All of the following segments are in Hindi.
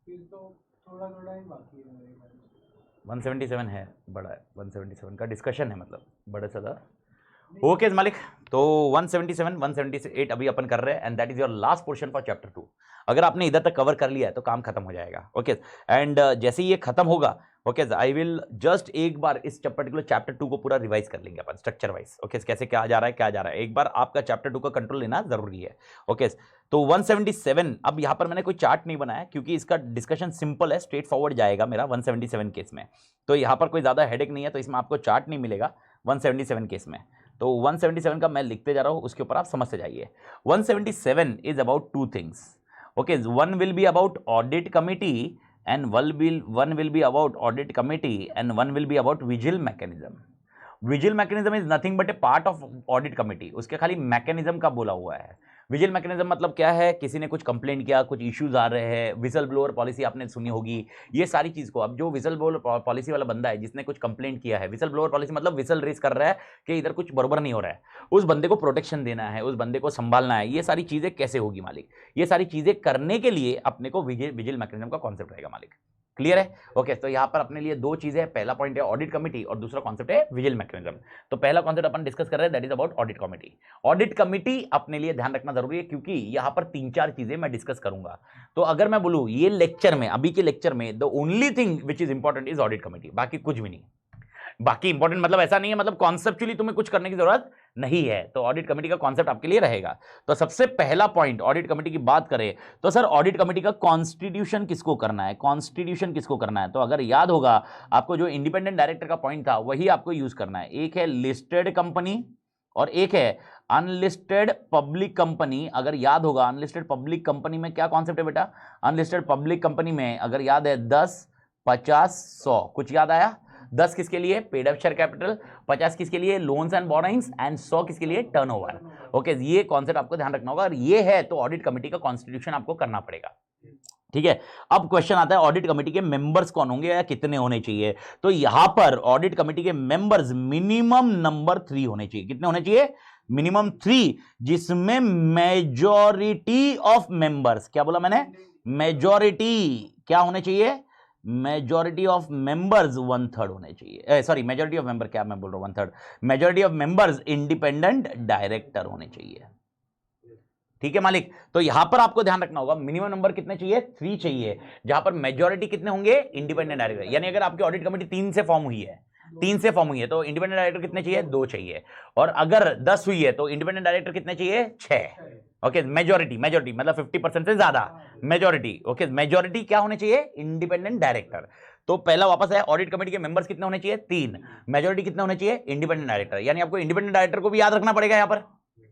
फिर तो थोड़ा थोड़ा ही बाकी है मेरे ख्याल से। 177 है, बड़ा है, 177 का डिस्कशन है, मतलब बड़ा सा था। नहीं ओके मालिक, तो 177 178 अभी अपन कर रहे हैं, and that is your last portion for chapter 2। अगर आपने इधर तक कवर कर लिया है तो काम खत्म हो जाएगा। ओके एंड जैसे ही ये खत्म होगा, ओके आई विल जस्ट एक बार इस पर्टिकुलर चैप्टर 2 को पूरा रिवाइज कर लेंगे अपन स्ट्रक्चर वाइज। ओके कैसे क्या जा रहा है, क्या जा रहा है, एक बार आपका चैप्टर 2 का कंट्रोल लेना जरूरी है। ओके तो 177, अब यहां पर मैंने कोई चार्ट नहीं बनाया क्योंकि इसका डिस्कशन सिंपल है, स्ट्रेट फॉरवर्ड जाएगा मेरा 177 केस में, तो यहां पर कोई ज्यादा हेडेक नहीं है, तो इसमें आपको चार्ट नहीं मिलेगा 177 केस में। तो 177 का मैं लिखते जा रहा हूं, उसके ऊपर आप समझ से जाइए। 177 is about two things. Okay one will be about audit committee and one will be about audit committee and one will be about vigil mechanism. Vigil mechanism is nothing but A part of audit committee, उसके खाली मैकेनिज्म का बोला हुआ है। विजिल मैकेनिज्म मतलब क्या है, किसी ने कुछ कंप्लेंट किया, कुछ इश्यूज आ रहे हैं, विसल ब्लोअर पॉलिसी आपने सुनी होगी, ये सारी चीज को, अब जो विसल ब्लोअर पॉलिसी वाला बंदा है जिसने कुछ कंप्लेंट किया है, विसल ब्लोअर पॉलिसी मतलब विसल रेस कर रहा है कि इधर कुछ बराबर नहीं हो रहा है, उस बंदे को प्रोटेक्शन देना है, उस बंदे को संभालना है, ये सारी चीजें कैसे होगी मालिक, ये सारी चीजें करने के लिए अपने को विजिल मैकेनिज्म का कॉन्सेप्ट रहेगा मालिक। क्लियर है? ओके तो यहां पर अपने लिए दो चीजें, पहला पॉइंट है ऑडिट कमिटी और दूसरा कॉन्सेप्ट है विजिल मैकेनिज्म। तो पहला कॉन्सेप्ट अपन डिस्कस कर रहे हैं, that is about audit committee. Audit committee अपने लिए ध्यान रखना जरूरी है क्योंकि यहां पर तीन चार चीजें मैं डिस्कस करूंगा। तो अगर मैं बोलूं ये लेक्चर में, अभी के लेक्चर में the only thing which is important is audit committee, बाकी कुछ भी नहीं। बाकी इंपॉर्टेंट मतलब ऐसा नहीं है, मतलब कॉन्सेप्चुअली तुम्हें कुछ करने की जरूरत नहीं है, तो ऑडिट कमेटी का कॉन्सेप्ट आपके लिए रहेगा। तो सबसे पहला पॉइंट ऑडिट कमेटी की बात करें तो सर ऑडिट कमेटी का कॉन्स्टिट्यूशन किसको करना है, कॉन्स्टिट्यूशन किसको करना है, तो अगर याद होगा आपको जो इंडिपेंडेंट डायरेक्टर का पॉइंट था वही आपको यूज करना है। एक है लिस्टेड कंपनी और एक है अनलिस्टेड पब्लिक कंपनी। अगर याद होगा अनलिस्टेड पब्लिक कंपनी में क्या कॉन्सेप्ट है बेटा, अनलिस्टेड पब्लिक कंपनी में अगर याद है 10, 50, 100, कुछ याद आया? 10 किसके लिए पेड अप शेयर कैपिटल, 50 किसके लिए लोन्स एंड बोरोइंग्स एंड 100 किसके लिए टर्नओवर। ओके ये कॉन्सेप्ट आपको ध्यान रखना होगा, और ये है तो ऑडिट कमेटी का कॉन्स्टिट्यूशन आपको करना पड़ेगा। ठीक है, अब क्वेश्चन आता है ऑडिट कमेटी के मेंबर्स कौन होंगे या कितने होने चाहिए। तो यहां पर ऑडिट कमेटी के मेंबर्स मिनिमम नंबर 3 होने चाहिए। कितने होने चाहिए? मिनिमम 3, जिसमें मेजॉरिटी ऑफ मेंबर्स, क्या बोला मैंने, मेजॉरिटी क्या होने चाहिए, मेजॉरिटी ऑफ मेंबर्स 1/3 होने चाहिए, सॉरी मेजॉरिटी ऑफ मेंबर, क्या मैं बोल रहा हूं 1/3, majority of members independent director होने चाहिए। ठीक है मालिक, तो यहां पर आपको ध्यान रखना होगा मिनिमम नंबर कितने चाहिए, 3 चाहिए, जहां पर मेजॉरिटी कितने होंगे, इंडिपेंडेंट डायरेक्टर। यानी अगर आपकी ऑडिट कमेटी 3 से फॉर्म हुई है, 3 से फॉर्म हुई है तो इंडिपेंडेंट डायरेक्टर कितने चाहिए, 2 चाहिए, और अगर 10 हुई है तो इंडिपेंडेंट डायरेक्टर कितने चाहिए, 6। ओके मेजॉरिटी मतलब 50% से ज्यादा मेजॉरिटी। ओके मेजॉरिटी क्या होने चाहिए, इंडिपेंडेंट डायरेक्टर। तो पहला वापस है ऑडिट कमेटी के मेंबर्स कितने होने चाहिए, 3, मेजॉरिटी कितने होने चाहिए, इंडिपेंडेंट डायरेक्टर। यानी आपको इंडिपेंडेंट डायरेक्टर को भी याद रखना पड़ेगा। यहां पर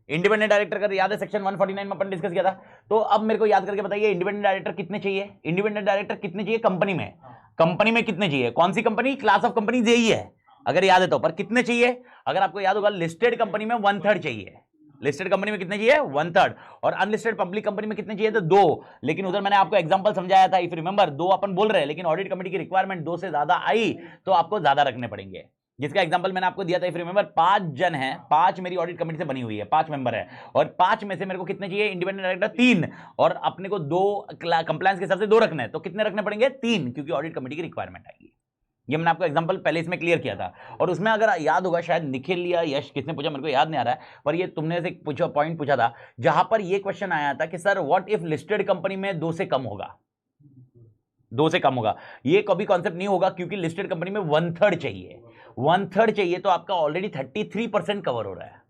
इंडिपेंडेंट डायरेक्टर का याद है सेक्शन 149 में अपन डिस्कस किया था। तो अब मेरे को याद करके बताइए इंडिपेंडेंट डायरेक्टर कितने चाहिए, इंडिपेंडेंट डायरेक्टर कितने चाहिए कंपनी में, कंपनी में कितने चाहिए, कौन सी कंपनी, क्लास ऑफ कंपनी यही है अगर याद है तो, पर कितने चाहिए, अगर आपको याद होगा लिस्टेड कंपनी में 1/3 चाहिए, लिस्टेड कंपनी में कितने चाहिए, 1/3, और अनलिस्टेड पब्लिक कंपनी में कितने चाहिए, तो 2। लेकिन उधर मैंने आपको एग्जांपल समझाया था, इफ रिमेंबर 2 अपन बोल रहे हैं, लेकिन ऑडिट कमेटी की रिक्वायरमेंट 2 से ज्यादा आई तो आपको ज्यादा रखने पड़ेंगे। जिसका एग्जांपल मैंने आपको दिया था, इफ रिमेंबर 5 जन है, 5 मेरी ऑडिट कमेटी से बनी हुई है, 5 मेंबर है, और 5 में से मेरे को कितने चाहिए, इंडिपेंडेंट डायरेक्टर 3, और अपने को 2 कंप्लायंस के हिसाब से 2 रखने हैं, तो कितने रखने पड़ेंगे, 3, क्योंकि ऑडिट कमेटी की रिक्वायरमेंट आएगी। ये मैंने आपको एग्जांपल पहले इसमें क्लियर किया था, और उसमें अगर याद होगा शायद निखिल या यश किसने पूछा, मेरे को याद नहीं आ रहा है, पर ये तुमने से पूछा पॉइंट पूछा था जहां पर ये क्वेश्चन आया था कि sir what if listed company में 2 से कम होगा, 2 से कम होगा। ये कभी कॉन्सेप्ट नहीं होगा क्योंकि लिस्टेड कंपनी में 1/3 चाहिए, 1/3 चाहिए, तो आपका ऑलरेडी 33% कवर हो रहा है।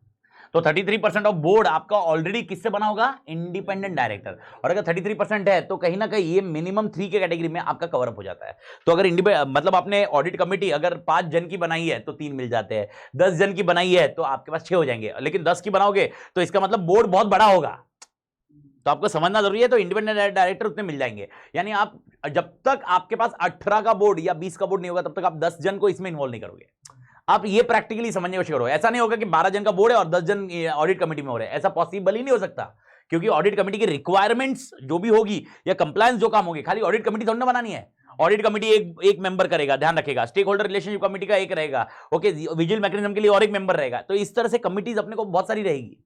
तो 33% ऑफ बोर्ड आपका ऑलरेडी किससे बना होगा, इंडिपेंडेंट डायरेक्टर, और अगर 33% है तो कहीं ना कहीं ये मिनिमम 3 के कैटेगरी में आपका कवर अप हो जाता है। तो अगर मतलब आपने ऑडिट कमेटी अगर 5 जन की बनाई है तो 3 मिल जाते हैं, 10 जन की बनाई है तो आपके पास 6 हो जाएंगे, लेकिन 10 की बनाओगे तो इसका मतलब बोर्ड बहुत बड़ा होगा, तो आपको समझना जरूरी है। तो इंडिपेंडेंट डायरेक्टर उतने मिल जाएंगे, यानी आप जब तक आपके पास 18 का बोर्ड या 20 का बोर्ड नहीं होगा तब तक आप 10 जन को इसमें इन्वॉल्व नहीं करोगे। आप ये प्रैक्टिकली समझने की कोशिश करो, ऐसा नहीं होगा कि 12 जन का बोर्ड है और 10 जन ऑडिट कमेटी में हो रहे हैं, ऐसा पॉसिबल ही नहीं हो सकता, क्योंकि ऑडिट कमेटी की रिक्वायरमेंट्स जो भी होगी या कंप्लायंस जो काम होगी, खाली ऑडिट कमेटी थोड़ी ना बनानी है। ऑडिट कमेटी एक मेंबर करेगा, ध्यान रखेगा, स्टेक होल्डर रिलेशनशिप कमेटी का एक रहेगा, ओके विजिल मैकेनिज्म के लिए और एक मेंबर रहेगा, तो इस तरह से कमिटीज अपने को बहुत सारी रहेगी।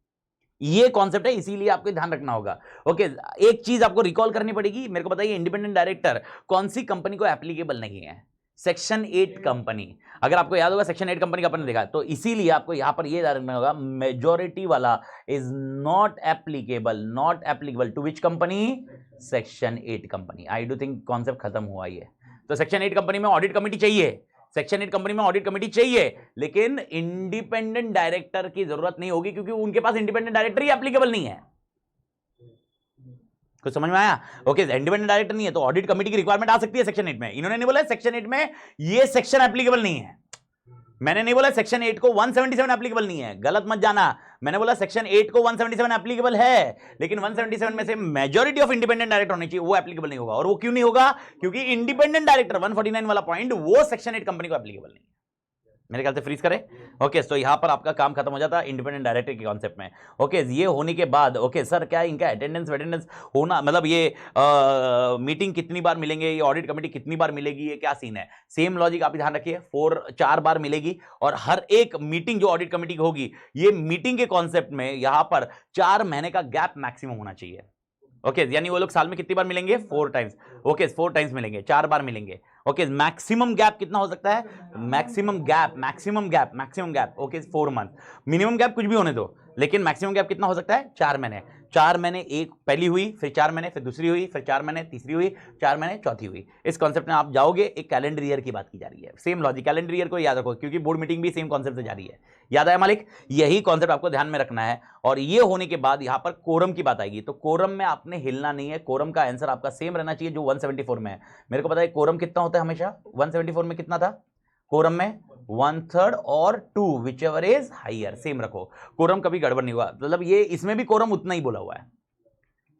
ये कॉन्सेप्ट है, इसीलिए आपको ध्यान रखना होगा। ओके, एक चीज आपको रिकॉल करनी पड़ेगी, मेरे को बताइए इंडिपेंडेंट डायरेक्टर कौन सी कंपनी को एप्लीकेबल नहीं है? Section 8 company. अगर आपको याद होगा सेक्शन 8 कंपनी का अपन ने देखा, तो इसीलिए आपको यहां पर ये ध्यान रखना होगा, मेजॉरिटी वाला is not applicable to which company? Section 8 company. I do think concept खत्म हुआ ये। तो सेक्शन 8 कंपनी में ऑडिट कमेटी चाहिए, सेक्शन 8 कंपनी में ऑडिट कमेटी चाहिए, लेकिन इंडिपेंडेंट डायरेक्टर की जरूरत नहीं होगी, क्योंकि उनके पास इंडिपेंडेंट डायरेक्टर ही एप्लीकेबल नहीं है। कुछ समझ में आया? ओके, इंडिपेंडेंट डायरेक्टर नहीं है तो ऑडिट कमेटी की रिक्वायरमेंट आ सकती है सेक्शन 8 में। इन्होंने नहीं बोला सेक्शन 8 में ये सेक्शन एप्लीकेबल नहीं है, मैंने नहीं बोला सेक्शन 8 को 177 एप्लीकेबल नहीं है, गलत मत जाना। मैंने बोला सेक्शन 8 को 177 एप्लीकेबल है, लेकिन 177 में से मेजॉरिटी ऑफ इंडिपेंडेंट डायरेक्टर होने चाहिए, वो एप्लीकेबल नहीं होगा। और वो क्यों नहीं होगा? क्योंकि इंडिपेंडेंट डायरेक्टर 149 वाला पॉइंट वो सेक्शन 8 कंपनी को एप्लीकेबल नहीं है। मेरे ख्याल से फ्रीज करें। ओके, तो यहां पर आपका काम खत्म हो जाता है इंडिपेंडेंट डायरेक्टर के कॉन्सेप्ट में। ओके, ये होने के बाद ओके सर क्या इनका अटेंडेंस होना, मतलब ये मीटिंग कितनी बार मिलेंगे, ये ऑडिट कमेटी कितनी बार मिलेगी, ये क्या सीन है? सेम लॉजिक आप ध्यान रखिए, 4 बार मिलेगी, और हर एक मीटिंग जो ऑडिट कमेटी की होगी, ये मीटिंग के कॉन्सेप्ट में यहां पर 4 महीने का गैप मैक्सिमम होना चाहिए। ओके, यानी वो लोग साल में कितनी बार मिलेंगे? 4 टाइम्स। ओके, 4 टाइम्स मिलेंगे, 4 बार मिलेंगे। ओके, मैक्सिमम गैप कितना हो सकता है? Maximum gap okay 4 month. Minimum gap कुछ भी होने दो, लेकिन मैक्सिमम गैप कितना हो सकता है? 4 महीने। 4 महीने एक पहली हुई, फिर 4 महीने, फिर दूसरी हुई, फिर 4 महीने तीसरी हुई, 4 महीने चौथी हुई। इस कॉन्सेप्ट में आप जाओगे, एक कैलेंडर ईयर की बात की जा रही है। सेम लॉजिक, कैलेंडर ईयर को याद रखो, क्योंकि बोर्ड मीटिंग भी सेम कॉन्सेप्ट से जा रही है। याद आया मालिक? यही कॉन्सेप्ट आपको ध्यान में रखना है। और ये होने के बाद यहां पर कोरम की बात आएगी, तो कोरम में आपने हिलना नहीं है, कोरम का आंसर आपका सेम रहना चाहिए जो 174 में है। मेरे को पता है कोरम कितना होता है हमेशा, 174 में कितना था कोरम में? 1/3 और 2 which ever is higher, same रखो। कोरम कभी गड़बड़ नहीं हुआ, मतलब ये इसमें भी कोरम उतना ही बोला हुआ है।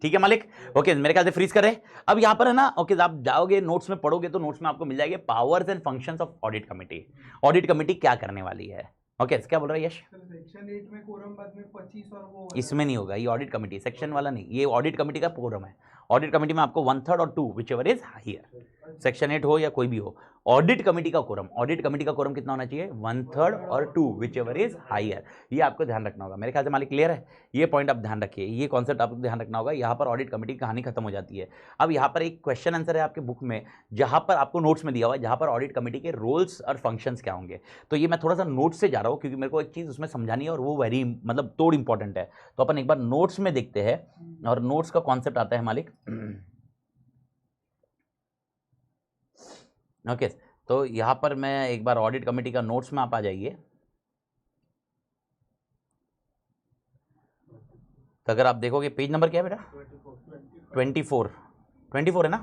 ठीक है मालिक? ओके, मेरे ख्याल से फ्रीज करें। अब यहां पर है ना, ओके आप जाओगे नोट्स में पढ़ोगे तो नोट्स में आपको मिल जाएंगे powers and functions of audit committee. Audit committee क्या करने वाली है? ओके, क्या बोल रहा है यश? सेक्शन 8 में कोरम बाद में 25 और वो इसमें नहीं होगा, ये ऑडिट कमेटी सेक्शन वाला नहीं, ये ऑडिट कमेटी का कोरम है। ऑडिट कमेटी में आपको 1/3 और 2 which ever is higher, section 8 हो या कोई भी हो, ऑडिट कमेटी का कोरम, ऑडिट कमेटी का कोरम कितना होना चाहिए? 1/3 और 2 विच एवर इज हाइयर। ये आपको ध्यान रखना होगा। मेरे ख्याल से मालिक क्लियर है? ये पॉइंट आप ध्यान रखिए, ये कॉन्सेप्ट आपको ध्यान रखना होगा। यहाँ पर ऑडिट कमेटी की कहानी खत्म हो जाती है। अब यहाँ पर एक क्वेश्चन आंसर है आपके बुक में, जहां पर आपको नोट्स में दिया हुआ है, जहां पर ऑडिट कमेटी के रोल्स और फंक्शंस क्या होंगे। तो ये मैं थोड़ा सा नोट्स से जा रहा हूँ, क्योंकि मेरे को एक चीज उसमें समझानी है और वो वेरी मतलब तोड़ इंपॉर्टेंट है। तो अपन एक बार नोट्स में देखते हैं, और नोट्स का कॉन्सेप्ट आता है मालिक। ओके, तो यहां पर मैं एक बार ऑडिट कमेटी का नोट्स में आप आ जाइए। तो अगर आप देखोगे पेज नंबर क्या है बेटा? 24 है ना?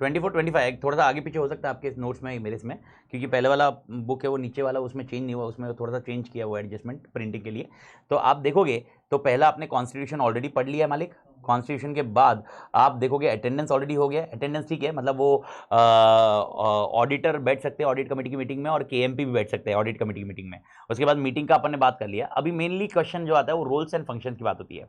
24-25 थोड़ा सा आगे पीछे हो सकता है आपके नोट्स में, मेरे इसमें, क्योंकि पहले वाला बुक है वो नीचे वाला उसमें चेंज नहीं हुआ, उसमें थोड़ा सा चेंज किया हुआ एडजस्टमेंट प्रिंटिंग के लिए। तो आप देखोगे तो पहला आपने कॉन्स्टिट्यूशन ऑलरेडी पढ़ लिया है मालिक। कॉन्स्टिट्यूशन के बाद आप देखोगे अटेंडेंस ऑलरेडी हो गया। अटेंडेंस ठीक है, मतलब वो ऑडिटर बैठ सकते हैं ऑडिट कमेटी की मीटिंग में, और केएमपी भी बैठ सकते हैं ऑडिट कमेटी की मीटिंग में। उसके बाद मीटिंग का अपन ने बात कर लिया। अभी मेनली क्वेश्चन जो आता है वो रोल्स एंड फंक्शन की बात होती है।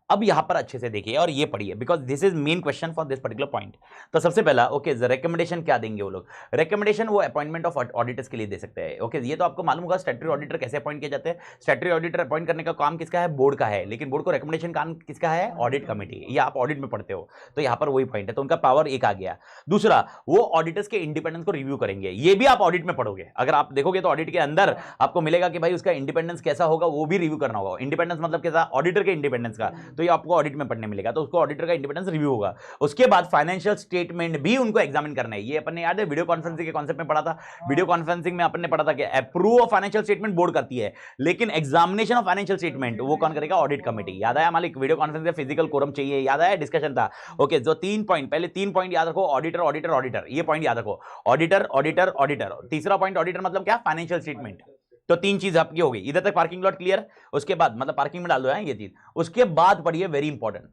अब यहां पर अच्छे से देखिए और ये पढ़िए, because this is main question for this particular point. तो सबसे पहला ओके, रिकमेंडेशन क्या देंगे वो लोग? रिकमेंडेशन वो अपॉइंटमेंट ऑफ ऑडिटर्स के लिए दे सकते हैं। ओके, ये तो आपको मालूम होगा स्टैट्यूटरी ऑडिटर कैसे अपॉइंट किए जाते हैं। स्टैट्यूटरी ऑडिटर अपॉइंट करने का काम किसका है? बोर्ड का है, लेकिन बोर्ड को रिकमेंडेशन काम किसका है? Audit committee. ये आप ऑडिट में पढ़ते हो, तो यहां पर वही पॉइंट है, तो उनका पावर एक आ गया। दूसरा, वो ऑडिटर्स के इंडिपेंडेंस को रिव्यू करेंगे, ये भी आप ऑडिट में पढ़ोगे। अगर आप देखोगे तो ऑडिट के अंदर आपको मिलेगा कि भाई उसका इंडिपेंडेंस कैसा होगा, वो भी रिव्यू करना होगा। इंडिपेंडेंस मतलब कैसा? ऑडिटर के इंडिपेंडेंस का, तो ये आपको ऑडिट में पढ़ने मिलेगा, तो उसको ऑडिटर का इंडिपेंडेंस रिव्यू होगा। उसके बाद फाइनेंशियल स्टेटमेंट भी उनको एग्जामिन करना है। ये अपन ने याद है वीडियो कॉन्फ्रेंसिंग के कॉन्सेप्ट में पढ़ा था। वीडियो कॉन्फ्रेंसिंग में अपन ने पढ़ा था कि approve of financial statement board करती है, लेकिन एग्जामिनेशन ऑफ फाइनेंशियल स्टेटमेंट वो कौन करेगा? Audit committee. याद आया मालिक? वीडियो कॉन्फ्रेंस में फिजिकल कोरम चाहिए, याद आया? डिस्कशन था। ओके, जो 3 पॉइंट, पहले 3 पॉइंट याद रखो, ऑडिटर ऑडिटर ऑडिटर, ये पॉइंट याद रखो, ऑडिटर ऑडिटर ऑडिटर। तीसरा पॉइंट ऑडिटर मतलब क्या? Financial statement. तो 3 चीज आपकी हो गई। इधर तक पार्किंग लॉट क्लियर। उसके बाद मतलब पार्किंग में डाल दो है ये चीज। उसके बाद पढ़िए वेरी इंपॉर्टेंट,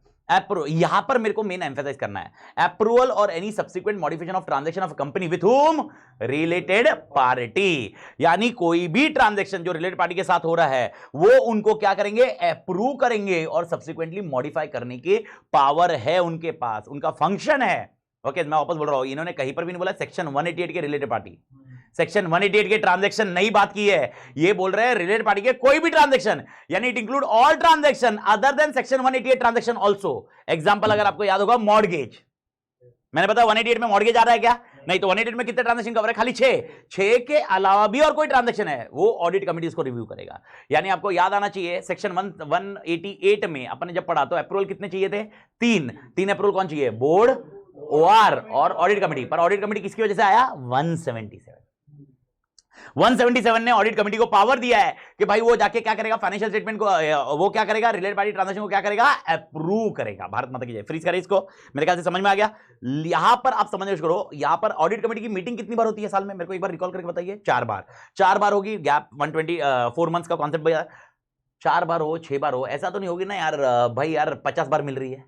यहां पर मेरे को मेन एम्फेसाइज करना है, अप्रूवल और any subsequent modification of transaction of company with whom related party. यानी कोई भी ट्रांजैक्शन जो रिलेटेड पार्टी के साथ हो रहा है वो उनको क्या करेंगे? अप्रूव करेंगे, और सब्सिक्वेंटली मॉडिफाई करने की पावर है उनके पास, उनका फंक्शन है। ओके, मैं वापस बोल रहा हूं, इन्होंने कहीं पर भी नहीं बोला सेक्शन 188 के रिलेटेड पार्टी। सेक्शन 188 के ट्रांजैक्शन नहीं बात की है, ये बोल रहे हैं रिलेटेड पार्टी के कोई भी ट्रांजैक्शन, यानी it include all transaction other then section 188 transaction also. Example अगर आपको याद होगा मॉर्गेज, मैंने बताया 188 में मॉर्गेज आ रहा है क्या? नहीं, तो 188 में कितने ट्रांजैक्शन कवर है? खाली 6 के अलावा भी और कोई ट्रांजैक्शन है वो ऑडिट कमेटी इसको रिव्यू करेगा। यानी आपको याद आना चाहिए सेक्शन 188 में अपन ने जब पढ़ा तो अप्रूवल कितने चाहिए थे? 3 अप्रूवल कौन चाहिए? बोर्ड, ओआर और ऑडिट कमेटी। पर ऑडिट कमेटी किसकी वजह से आया? 177 ने ऑडिट कमेटी को पावर दिया है कि भाई वो जाके क्या करेगा? फाइनेंशियल स्टेटमेंट को वो क्या करेगा? रिलेटेड पार्टी ट्रांजैक्शन को क्या करेगा? अप्रूव करेगा। भारत माता की जय। फ्रीज करें इसको, मेरे ख्याल से समझ में आ गया। यहां पर आप समझ करो, यहां पर ऑडिट कमेटी की मीटिंग कितनी बार होती है साल में? मेरे को एक बार रिकॉल करके बताइए। 4 बार होगी। गैप 124 मंथ्स का कॉन्सेप्ट भैया, 4 बार हो 6 बार हो, ऐसा तो नहीं होगी ना यार भाई यार 50 बार मिल रही है।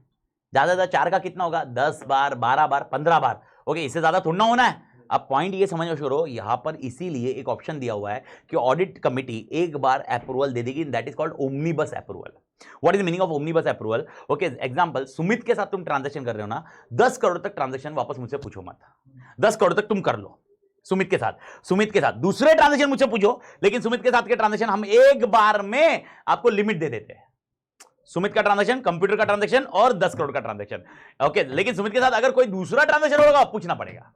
ज्यादा 4 का कितना होगा? 10 बार, 12 बार, 15 बार। ओके, इससे ज्यादा थोड़ा होना है। अब पॉइंट ये समझ करो, यहां पर इसीलिए एक ऑप्शन दिया हुआ है कि ऑडिट कमेटी एक बार अप्रूवल दे देगी, that is called omnibus approval. What is meaning of omnibus approval? Okay, example, Sumit के साथ तुम ट्रांजैक्शन कर रहे हो ना, 10 करोड़ तक ट्रांजैक्शन वापस मुझसे पूछो मत। 10 करोड़ तक तुम कर लो सुमित के साथ दूसरे ट्रांजैक्शन मुझसे पूछो, लेकिन सुमित के साथ के ट्रांजैक्शन हम एक बार में आपको लिमिट दे देते हैं। सुमित का ट्रांजैक्शन, कंप्यूटर का ट्रांजैक्शन और 10 करोड़ का ट्रांजैक्शन। ओके, लेकिन सुमित के साथ अगर कोई दूसरा ट्रांजैक्शन होगा पूछना पड़ेगा।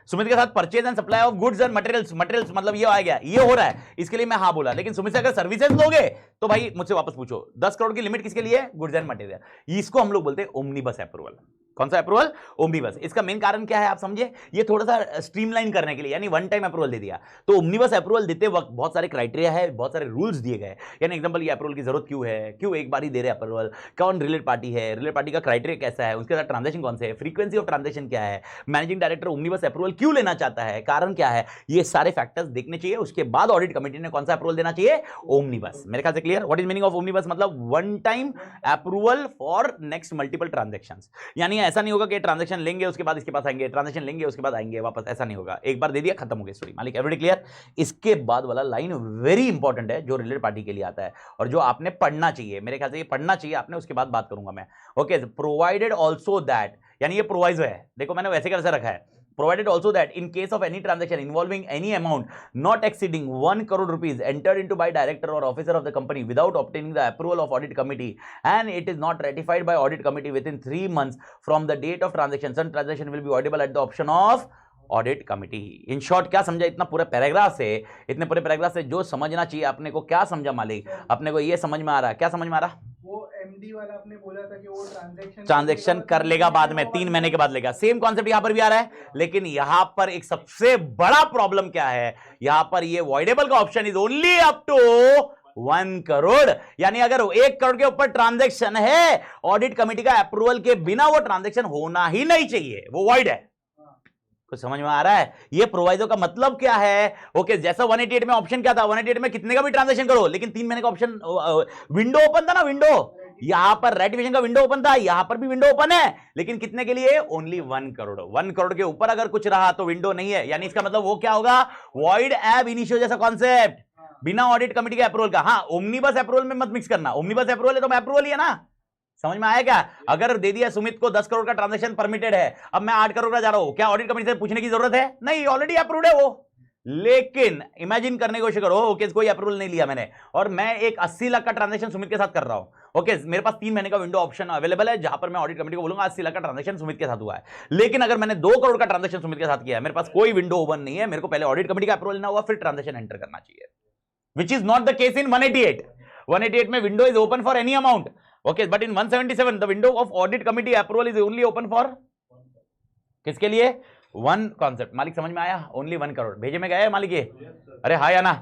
सुमित के साथ purchase and supply of goods and materials मतलब ये आ गया, ये हो रहा है, इसके लिए मैं हाँ बोला। लेकिन सुमित से अगर सर्विसेज लोगे तो भाई मुझसे वापस पूछो। 10 करोड़ की लिमिट किसके लिए? Goods and material. इसको हम लोग बोलते हैं ओमनीबस अप्रूवल। कौन सा अप्रूवल? ओमनीबस। इसका मेन कारण क्या है आप समझे? ये थोड़ा सा स्ट्रीमलाइन करने के लिए, यानी वन टाइम अप्रूवल दे दिया। तो ओमनीबस अप्रूवल देते वक्त बहुत सारे क्राइटेरिया है, बहुत सारे रूल्स दिए गए। यानी एग्जांपल, ये अप्रूवल की जरूरत क्यों है, क्यों एक बार ही दे रहे अप्रूवल, कौन रिलेटेड पार्टी है, रिलेटेड पार्टी का क्राइटेरिया कैसा है, उसके साथ ट्रांजैक्शन कौन से है, फ्रीक्वेंसी ऑफ ट्रांजैक्शन क्या है, मैनेजिंग डायरेक्टर ओमनीबस अप्रूवल क्यों लेना चाहता है, कारण क्या है, ये सारे फैक्टर्स देखने चाहिए। उसके बाद ऑडिट कमेटी ने कौन सा अप्रूवल देना चाहिए? ओमनीबस। मेरे ख्याल से clear. What is meaning of omnibus? मतलब one time approval for next multiple transactions. यानी ऐसा नहीं होगा कि ट्रांजैक्शन लेंगे उसके बाद इसके पास आएंगे, ट्रांजैक्शन लेंगे उसके बाद आएंगे वापस, ऐसा नहीं होगा। एक बार दे दिया, खत्म हो गई स्टोरी। मालिक, एवरीबॉडी क्लियर? इसके बाद वाला लाइन वेरी इंपॉर्टेंट है, जो रिलेटेड पार्टी के लिए आता है और जो आपने पढ़ना चाहिए। मेरे ख्याल से ये पढ़ना चाहिए आपने, उसके बाद बात करूंगा मैं। ओके, प्रोवाइडेड ऑल्सो दैट, यानी ये प्रोवाइजो है, देखो मैंने वैसे कैसे रखा है। Provided also that in case of any transaction involving any amount not exceeding 1 crore rupees entered into by director or officer of the company without obtaining the approval of audit committee and it is not ratified by audit committee within 3 months from the date of transaction, some transaction will be auditable at the option of audit committee. In short क्या समझा इतना पूरे पैराग्राफ से? इतने पूरे पैराग्राफ से जो समझना चाहिए अपने को, क्या समझा मालिक? अपने को ये समझ में आ रहा है, क्या समझ में आ रहा? वो एमडी वाला आपने बोला था कि वो ट्रांजैक्शन कर लेगा बाद में, 3 महीने के बाद लेगा। सेम कॉन्सेप्ट यहां पर भी आ रहा है, लेकिन यहां पर एक सबसे बड़ा प्रॉब्लम क्या है? यहां पर ये वॉइडेबल का option is only up to 1 crore. यानी अगर 1 करोड़ के ऊपर ट्रांजैक्शन है, ऑडिट कमेटी का अप्रूवल के बिना वो ट्रांजैक्शन होना ही नहीं चाहिए, वो वॉइड है। कुछ समझ में आ रहा है? ये प्रोवाइजो का मतलब क्या है? ओके, जैसा 188 में ऑप्शन क्या था? 188 में कितने का भी ट्रांजैक्शन करो, लेकिन 3 महीने का ऑप्शन विंडो ओपन था ना, विंडो। यहां पर रेटिफिकेशन का विंडो ओपन था, यहां पर भी विंडो ओपन है, लेकिन कितने के लिए? ओनली 1 करोड़। 1 करोड़ के ऊपर अगर कुछ रहा तो विंडो नहीं है। यानी इसका मतलब वो क्या होगा? वॉइड एब इनिशियो जैसा कॉन्सेप्ट, बिना ऑडिट कमेटी के अप्रूवल का। हाँ, ओमनीबस अप्रूवल में मत मिक्स करना। ओमनीबस अप्रूवल है तो मैं अप्रूवल ही है ना। समझ में आया क्या? अगर दे दिया सुमित को 10 करोड़ का ट्रांजैक्शन परमिटेड है, अब मैं 8 करोड़ का जा रहा हूं, क्या ऑडिट कमेटी से पूछने की जरूरत है? नहीं, ऑलरेडी अप्रूव्ड है वो। लेकिन इमेजिन करने की कोशिश करो, ओके, कोई अप्रूवल नहीं लिया मैंने और मैं एक 80 लाख का ट्रांजैक्शन सुमित के साथ कर रहा हूं। ओके, मेरे पास 3 महीने का विंडो ऑप्शन अवेलेबल है, जहां पर मैं ऑडिट कमेटी को बोलूंगा 80 लाख का ट्रांजैक्शन सुमित के साथ हुआ है। लेकिन अगर मैंने 2 करोड़ का ट्रांजैक्शन सुमित के साथ किया है, मेरे पास कोई विंडो ओपन नहीं है, मेरे को पहले ऑडिट कमेटी का अप्रूवल लेना हुआ, फिर ट्रांजैक्शन एंटर करना चाहिए, which is not the case in 188। 188 में window is open for any amount, okay, but in 177 the window of audit committee approval is only open for किसके लिए? 1 कॉन्सेप्ट। मालिक समझ में आया? ओनली 1 करोड़ भेजे में गया मालिक ये? अरे हाँ या ना?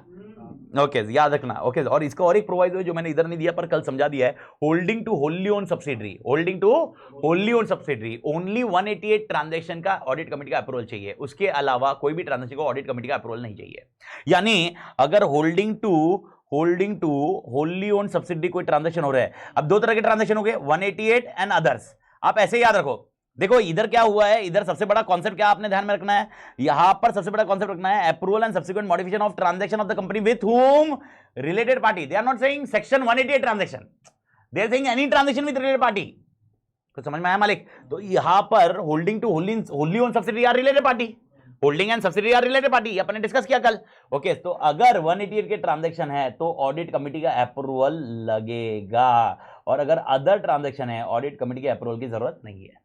ओके, याद रखना। ओके, और इसका और एक प्रोवाइजो है जो मैंने इधर नहीं दिया पर कल समझा दिया है, holding to wholly own subsidiary. Holding to wholly own subsidiary only 188 transaction का ऑडिट कमेटी का अप्रूवल चाहिए, उसके अलावा कोई भी ट्रांजैक्शन को ऑडिट कमेटी का अप्रूवल नहीं चाहिए। यानी अगर holding to wholly own subsidiary कोई ट्रांजैक्शन हो रहा है, अब 2 तरह के ट्रांजैक्शन हो गए, 188 एंड अदर्स। आप ऐसे याद रखो, देखो इधर क्या हुआ है, इधर सबसे बड़ा कॉन्सेप्ट क्या आपने ध्यान में रखना है, यहां पर सबसे बड़ा कॉन्सेप्ट रखना है, approval and subsequent modification of transaction of the company with whom related party. They are not saying section 188 transaction, they are saying any transaction with related party. तो समझ में आया मालिक? तो यहां पर holding to wholly own subsidiary are related party, holding and subsidy are related party, अपन ने डिस्कस किया कल। ओके, तो अगर 188 के ट्रांजैक्शन है तो ऑडिट कमेटी का अप्रूवल लगेगा, और अगर अदर ट्रांजैक्शन है ऑडिट कमेटी के अप्रूवल की जरूरत नहीं है।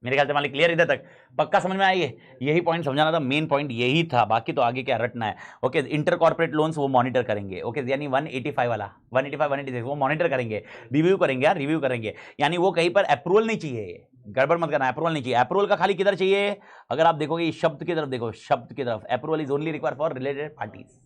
मेरे ख्याल से मालिक क्लियर इधर तक, पक्का समझ में आई है? यही पॉइंट समझाना था, मेन पॉइंट यही था, बाकी तो आगे क्या रटना है। ओके, इंटर कॉर्पोरेट लोन्स वो मॉनिटर करेंगे। ओके, यानी 185 वाला 185 186 वो मॉनिटर करेंगे, रिव्यू करेंगे यार, रिव्यू करेंगे। यानी वो कहीं पर अप्रूवल नहीं चाहिए, गड़बड़ मत करना, अप्रूवल नहीं चाहिए। अप्रूवल का खाली किधर चाहिए? अगर आप देखोगे इस शब्द की तरफ, देखो शब्द की तरफ, approval is only required for related parties.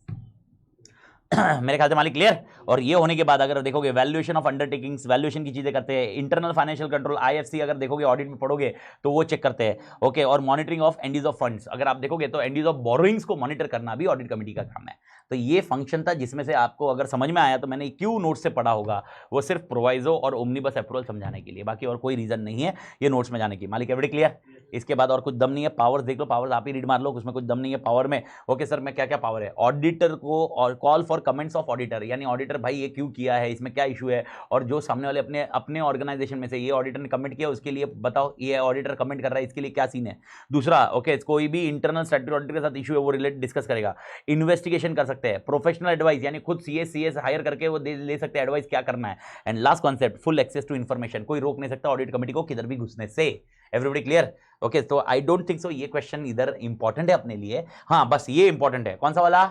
मेरे ख्याल से मालिक क्लियर। और ये होने के बाद अगर देखोगे वैल्यूएशन ऑफ अंडरटेकिंग्स, वैल्यूएशन की चीजें करते हैं, इंटरनल फाइनेंशियल कंट्रोल आईएफसी अगर देखोगे ऑडिट में पढ़ोगे तो वो चेक करते हैं। ओके, और monitoring of Andes of funds अगर आप देखोगे तो एंडीज ऑफ बोरोइंग्स को मॉनिटर करना भी ऑडिट कमेटी का काम है। तो ये फंक्शन था जिसमें से आपको अगर समझ में आया तो मैंने क्यों नोट से पढ़ा होगा, वो सिर्फ प्रोवाइजो और ओमनिबस अप्रूवल समझाने के लिए, बाकी और कोई रीजन नहीं है ये नोट्स में जाने की। मालिक एवरी क्लियर? इसके बाद और कुछ दम नहीं है। पावर्स देख लो, पावर्स आप ही रीड मार लो, उसमें कुछ दम नहीं है पावर में। ओके सर, मैं क्या क्या पावर है? ऑडिटर को और call for comments of auditor, यानी ऑडिटर भाई ये क्यों किया है, इसमें क्या इशू है, और जो सामने वाले अपने अपने ऑर्गेनाइजेशन में से ये ऑडिटर ने कमेंट किया उसके लिए बताओ, ये ऑडिटर कमेंट कर रहा है इसके लिए क्या सीन है। दूसरा, ओके, कोई भी इंटरनल स्टैट्यूटरी ऑडिटर के साथ इशू है वो रिलेटेड डिस्कस करेगा। इन्वेस्टिगेशन कर सकते हैं, प्रोफेशनल एडवाइस यानी खुद सीएस हायर करके वो ले सकते हैं एडवाइस क्या करना है। And last concept, full access to information, कोई रोक नहीं सकता ऑडिट कमेटी को किधर भी घुसने से। Everybody clear? ओके, तो आई डोंट थिंक सो ये क्वेश्चन इधर इंपॉर्टेंट है अपने लिए। हाँ, बस ये इंपॉर्टेंट है। कौन सा वाला?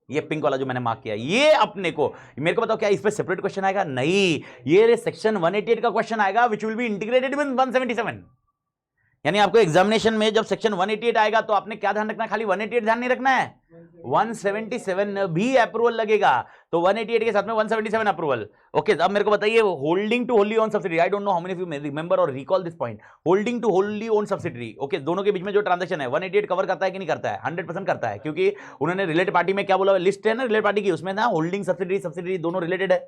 ये पिंक वाला जो मैंने मार्क किया, ये अपने को, मेरे को बताओ क्या इस पे सेपरेट क्वेश्चन आएगा? नहीं, ये सेक्शन 188 का क्वेश्चन आएगा which will be integrated with 177। यानी आपको एग्जामिनेशन में जब सेक्शन 188 आएगा तो आपने क्या ध्यान रखना है? खाली 188 ध्यान नहीं रखना है, 177 भी अप्रूवल लगेगा। तो 188 के साथ में 177 अप्रूवल। ओके, अब मेरे को बताइए, holding to wholly own subsidiary, I don't know how many of you remember और recall this point, holding to wholly own subsidiary. Okay, दोनों के बीच में जो ट्रांजैक्शन है 188 कवर करता है कि नहीं करता है? 100% करता है, क्योंकि उन्होंने रिलेटेड पार्टी में क्या बोला, लिस्ट है ना रिलेटेड पार्टी की, उसमें ना होल्डिंग सब्सिडरी दोनों रिलेटेड है।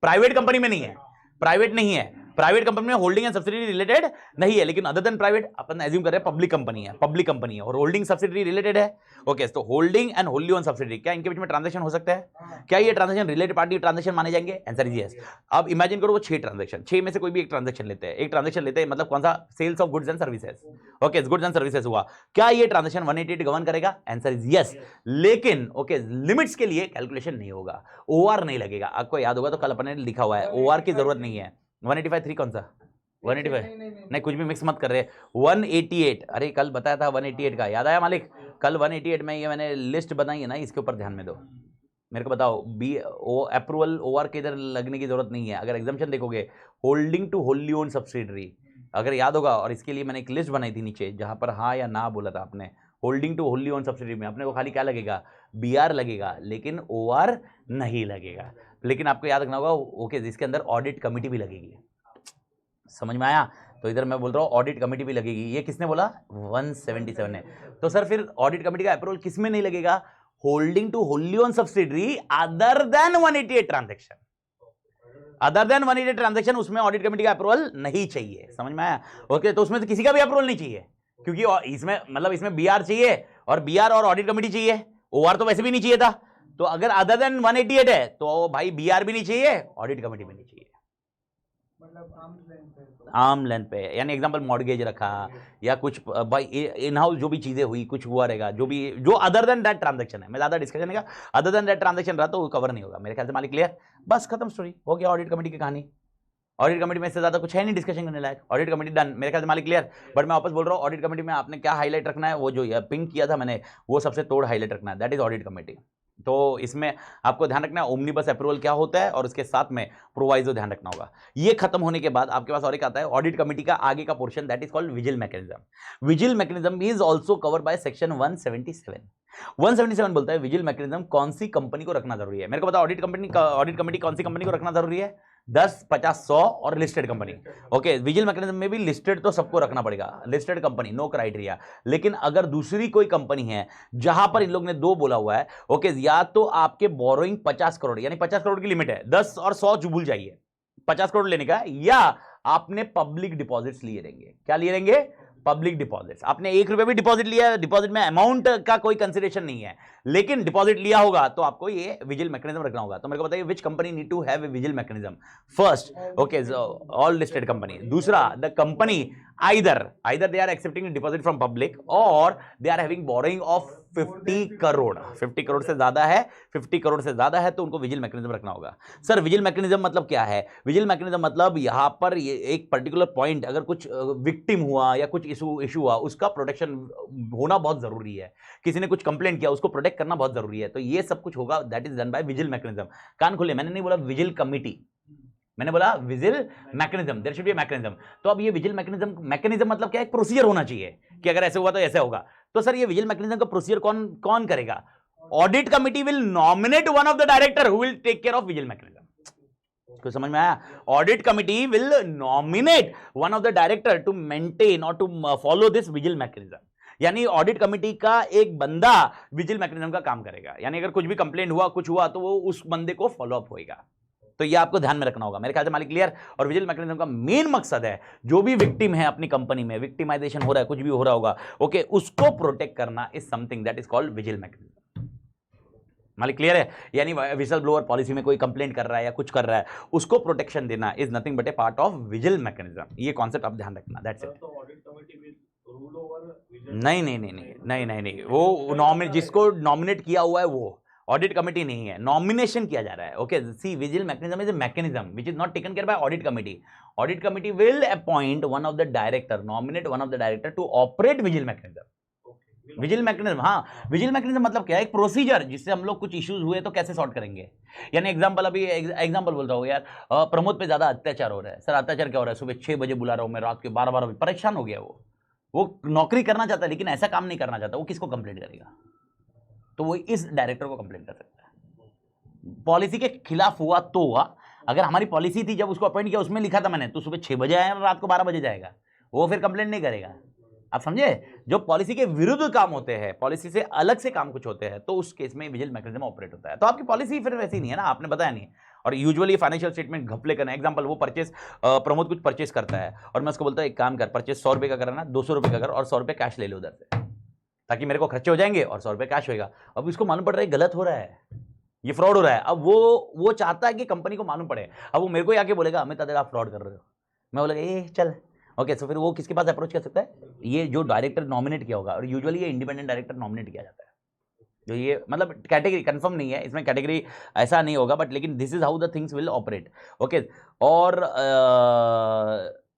प्राइवेट कंपनी में नहीं है, प्राइवेट नहीं है, प्राइवेट कंपनी में होल्डिंग एंड सब्सिडरी रिलेटेड नहीं है, लेकिन अदर देन प्राइवेट अपन एज्यूम कर रहे हैं पब्लिक कंपनी है, पब्लिक कंपनी है और होल्डिंग सब्सिडरी रिलेटेड है। ओके, तो होल्डिंग एंड होल्डी ओन सब्सिडरी, क्या इनके बीच में ट्रांजैक्शन हो सकता है? क्या ये ट्रांजैक्शन रिलेटेड पार्टी ट्रांजैक्शन माने जाएंगे? Answer is yes. अब इमेजिन करो वो 6 ट्रांजैक्शन, 6 में से कोई भी एक ट्रांजैक्शन लेते हैं, एक ट्रांजैक्शन लेते हैं, मतलब कौन सा? Sales of goods and services. Okay, goods and services हुआ, क्या ये ट्रांजैक्शन 188 गवर्न करेगा? Answer is yes. लेकिन ओके, लिमिट्स के लिए कैलकुलेशन नहीं होगा, ओआर नहीं लगेगा। आपको याद होगा तो कल अपने लिखा हुआ है, ओआर की जरूरत नहीं है। 185 कौन सा? 185 नहीं, कुछ भी मिक्स मत कर रहे। 188, अरे कल बताया था 188 का, याद आया मालिक? कल 188 में ये मैंने लिस्ट बनाई है ना, इसके ऊपर ध्यान में दो। मेरे को बताओ, बी ओ अप्रूवल ओआर के इधर लगने की जरूरत नहीं है। अगर एग्जाम्पशन देखोगे, holding to wholly own subsidiary, अगर याद होगा, और इसके लिए मैंने एक लिस्ट बनाई थी नीचे जहां पर हाँ या ना बोला था आपने। Holding to wholly own subsidiary में अपने को खाली क्या लगेगा? बीआर लगेगा, लेकिन ओआर नहीं लगेगा। लेकिन आपको याद रखना होगा, ओके, जिसके अंदर ऑडिट कमेटी भी लगेगी। समझ में आया? तो इधर मैं बोल रहा हूँ ऑडिट कमेटी भी लगेगी। ये किसने बोला? 177 ने। तो सर फिर ऑडिट कमेटी का अप्रूवल किस में नहीं लगेगा? Holding to wholly own subsidiary other than 188 transaction, other than 188 transaction, उसमें ऑडिट कमेटी का अप्रूवल नहीं चाहिए। समझ में आया? ओके, तो उसमें तो किसी का भी अप्रूवल नहीं चाहिए, क्योंकि इसमें मतलब इसमें बीआर चाहिए, और बीआर और ऑडिट कमेटी चाहिए, ओआर तो वैसे भी नहीं चाहिए था। तो अगर अदर देन 188 है तो भाई बीआर भी नहीं चाहिए, ऑडिट कमेटी भी नहीं चाहिए, मतलब आर्म लेंथ पे। यानी एग्जांपल मॉर्गेज रखा या कुछ भाई इन हाउस जो भी चीजें हुई, कुछ हुआ रहेगा, जो भी जो अदर देन दैट ट्रांजैक्शन है, मैं ज्यादा डिस्कशन नहीं कर, अदर देन दैट ट्रांजैक्शन रहा तो वो कवर नहीं होगा। मेरे ख्याल से मालिक क्लियर? बस खत्म स्टोरी, हो गया ऑडिट कमेटी की कहानी। ऑडिट कमेटी में इससे ज्यादा कुछ है नहीं डिस्कशन करने लायक। ऑडिट कमेटी डन, मेरे ख्याल से मालिक क्लियर। बट मैं वापस बोल रहा हूँ, ऑडिट कमेटी में आपने क्या हाईलाइट रखना है, वो जो पिंक किया था मैंने, वो सबसे तोड़ हाईलाइट रखना है, दैट इज ऑडिट कमेटी। तो इसमें आपको ध्यान रखना है ओमनिबस अप्रूवल क्या होता है, और उसके साथ में प्रोवाइजो ध्यान रखना होगा। ये खत्म होने के बाद आपके पास और एक आता है ऑडिट कमेटी का आगे का portion, that is called vigil mechanism. Vigil mechanism is also covered by section 177। 177 बोलता है विजिल मैकेनिज्म कौन सी कंपनी को रखना जरूरी है। मेरे को बताओ ऑडिट कमेटी कौन सी कंपनी को रखना जरूरी है? 10, 50, 100 और listed company. Okay, vigil mechanism में भी लिस्टेड तो सबको रखना पड़ेगा, लिस्टेड कंपनी नो क्राइटेरिया। लेकिन अगर दूसरी कोई कंपनी है जहां पर इन लोग ने 2 बोला हुआ है, ओके, या तो आपके बोरोइंग 50 करोड़, यानी 50 करोड़ की लिमिट है, 10 और 100 भूल जाइए, 50 करोड़ लेने का, या आपने पब्लिक डिपॉजिट्स लिए रहेंगे। क्या लिए रहेंगे? Public deposits. आपने 1 रुपया भी डिपॉजिट लिया है, डिपॉजिट में अमाउंट का कोई कंसिडरेशन नहीं है, लेकिन डिपॉजिट लिया होगा तो आपको ये विजिल मैकेनिज्म रखना होगा। तो मेरे को बताइए which company need to have a vigil mechanism? First, okay, all listed company. दूसरा, the company either they are accepting deposit from public or they are having borrowing of 50 crore. 50 crore से ज्यादा है, 50 करोड़ से ज्यादा है तो उनको विजिल मैकेनिज्म रखना होगा। सर विजिल मैकेनिज्म मतलब क्या है? विजिल मैकेनिज्म मतलब यहां पर ये एक पर्टिकुलर पॉइंट, अगर कुछ विक्टिम हुआ या कुछ इशू हुआ, उसका प्रोटेक्शन होना बहुत जरूरी है। किसी ने कुछ कंप्लेंट किया, उसको प्रोटेक्ट करना बहुत जरूरी है। तो ये सब कुछ होगा, that is done by vigil mechanism. कान खोले, मैंने नहीं बोला विजिल कमिटी, मैंने बोला vigil mechanism. There should be mechanism. तो अब ये विजिल मैकेनिज्म मतलब क्या है? एक प्रोसीजर होना चाहिए कि अगर ऐसे हुआ तो ऐसे होगा। तो सर ये विजिल मैकेनिज्म का प्रोसीजर कौन करेगा? Audit committee will nominate one of the director who will take care of vigil mechanism. कुछ समझ में आया? Audit committee will nominate one of the director to maintain और to follow this vigil mechanism. यानी ऑडिट कमिटी का एक बंदा विजिल मैकेनिज्म का काम करेगा। यानी अगर कुछ भी कंप्लेंट हुआ, कुछ हुआ, तो वो उस बंदे को फॉलो अप होएगा। तो ये आपको ध्यान में रखना होगा। मेरे ख्याल से मालिक क्लियर। और विजिल मैकेनिज्म का मेन मकसद है जो भी विक्टिम है अपनी कंपनी में, विक्टिमाइजेशन हो रहा है, कुछ भी हो रहा होगा, ओके, उसको प्रोटेक्ट करना is something that is called vigil mechanism. मालिक क्लियर है? यानी विसल ब्लोअर पॉलिसी में कोई कंप्लेंट कर रहा है या कुछ कर रहा है, उसको प्रोटेक्शन देना is nothing but A part of vigil mechanism. ये कॉन्सेप्ट आप ध्यान रखना, दैट्स इट। नहीं, वो नॉमिनेट, जिसको नॉमिनेट किया हुआ है वो ऑडिट कमिटी नहीं है, नॉमिनेशन किया जा रहा है। Okay, see vigil mechanism is a mechanism which is not taken care by audit committee. Audit committee will appoint one of the director, nominate one of the director to operate vigil mechanism. Vigil mechanism, हाँ, विजिल मैकेनिज्म मतलब क्या है? एक प्रोसीजर जिससे हम लोग कुछ इश्यूज हुए तो कैसे सॉर्ट करेंगे। यानी एग्जांपल, अभी एग्जांपल बोल रहा हूँ यार, प्रमोद पे ज्यादा अत्याचार हो रहा है। सर अत्याचार क्या हो रहा है? सुबह 6 बजे बुला रहा हूँ मैं, रात के 12 बजे, परेशान हो गया वो नौकरी करना चाहता है लेकिन ऐसा काम नहीं करना चाहता। वो किसको कंप्लेंट करेगा? तो वो इस डायरेक्टर को कंप्लेंट कर सकता है। पॉलिसी के खिलाफ हुआ तो हुआ। अगर हमारी पॉलिसी थी, जब उसको अपॉइंट किया, उसमें लिखा था मैंने, तो सुबह 6 बजे आया, रात को 12 बजे जाएगा, वो फिर कंप्लेंट नहीं करेगा। आप समझे? जो पॉलिसी के विरुद्ध काम होते हैं, पॉलिसी से अलग से काम कुछ होते हैं, तो उस केस में विजिल मैकेनिज्म ऑपरेट होता है। तो आपकी पॉलिसी फिर वैसी नहीं है ना, आपने बताया नहीं। और यूजुअली फाइनेंशियल स्टेटमेंट घपले करना, एग्जांपल, वो परचेस, प्रमोद कुछ परचेस करता है और मैं उसको बोलता हूँ एक काम कर, परचेस 100 रुपये का करना, 200 रुपये का कर और 100 रुपये कैश ले लो उधर से, ताकि मेरे को खर्चे हो जाएंगे और 100 रुपये कैश होगा। अब इसको मालूम पड़ रहा है गलत हो रहा है, ये फ्रॉड हो रहा है। अब वो चाहता है कि कंपनी को मालूम पड़े। अब वो मेरे को आके बोलेगा अमित दादा आप फ्रॉड कर रहे हो, मैं बोलेगा ए चल, ओके। सो फिर वो किसके पास अप्रोच कर सकता है? ये जो डायरेक्टर नॉमिनेट किया होगा, और यूजुअली ये इंडिपेंडेंट डायरेक्टर नॉमिनेट किया जाता है। जो ये मतलब कैटेगरी कंफर्म नहीं है, इसमें कैटेगरी ऐसा नहीं होगा, बट लेकिन this is how the things will operate, okay. और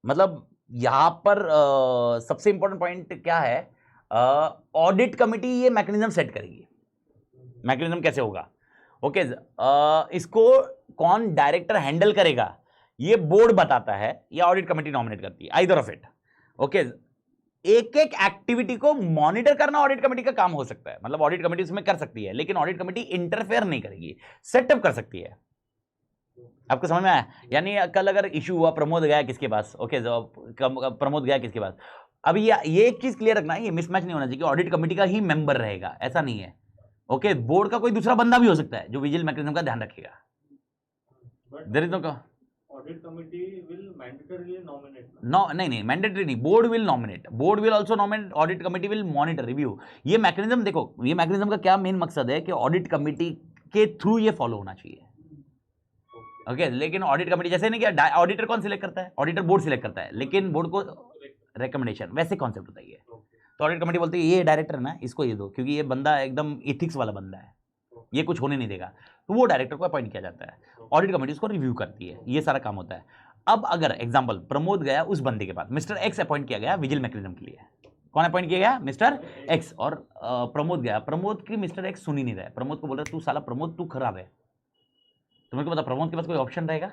मतलब यहाँ पर सबसे इंपॉर्टेंट पॉइंट क्या है? ऑडिट कमिटी ये मैकेनिज्म सेट करेगी। मैकेनिज्म कैसे होगा? ओके, इसको कौन डायरेक्टर हैंडल करेगा ये बोर्ड बताता है या ऑडिट कमिटी नॉमिनेट करती है, आइदर ऑफ इट, ओके। एक एक एक्टिविटी को मॉनिटर करना ऑडिट कमिटी का काम हो सकता है, मतलब ऑडिट कमिटी उसमें कर सकती है, लेकिन ऑडिट कमिटी इंटरफेयर नहीं करेगी, सेटअप कर सकती है। आपको समझ में आया? यानी कल अगर इशू हुआ, प्रमोद गया किसके पास, ओके, प्रमोद गया किसके पास, अभी ये एक चीज क्लियर रखना है, ये मिसमैच नहीं होना चाहिए कि ऑडिट कमिटी का ही मेंबर रहेगा, ऐसा नहीं है, ओके। बोर्ड का कोई दूसरा बंदा भी हो सकता है जो विजिल मैकेनिज्म का ध्यान रखेगा। There is no audit committee will mandatory nominate, नहीं, मैंडेटरी नहीं, board will nominate, board will also nominate, audit committee will monitor, review. ये मैकेनिज्म देखो, ये मैकेनिज्म का क्या मेन मकसद है कि ऑडिट कमिटी के थ्रू ये फॉलो होना चाहिए, ओके। लेकिन ऑडिट कमिटी जैसे नहीं क्या, ऑडिटर कौन सिलेक्ट करता है? ऑडिटर बोर्ड सिलेक्ट करता है, लेकिन बोर्ड को रिकमेंडेशन, वैसे कॉन्सेप्ट होता है। तो ऑडिट कमिटी बोलती है ये डायरेक्टर है ना, इसको ये दो, क्योंकि ये बंदा एकदम एथिक्स वाला बंदा है, ये कुछ होने नहीं देगा, तो वो डायरेक्टर को अपॉइंट किया जाता है, ऑडिट कमिटी उसको रिव्यू करती है, ये सारा काम होता है। अब अगर एग्जांपल प्रमोद गया उस बंदे के पास, मिस्टर एक्स अपॉइंट किया गया विजिल मैकेनिज्म के लिए, कौन अपॉइंट किया गया? Mister x. और प्रमोद गया, प्रमोद की मिस्टर एक्स सुन ही नहीं रहा है, प्रमोद को बोल रहा है तू साला प्रमोद तू खराब है। तो मेरे को पता प्रमोद के पास कोई ऑप्शन रहेगा?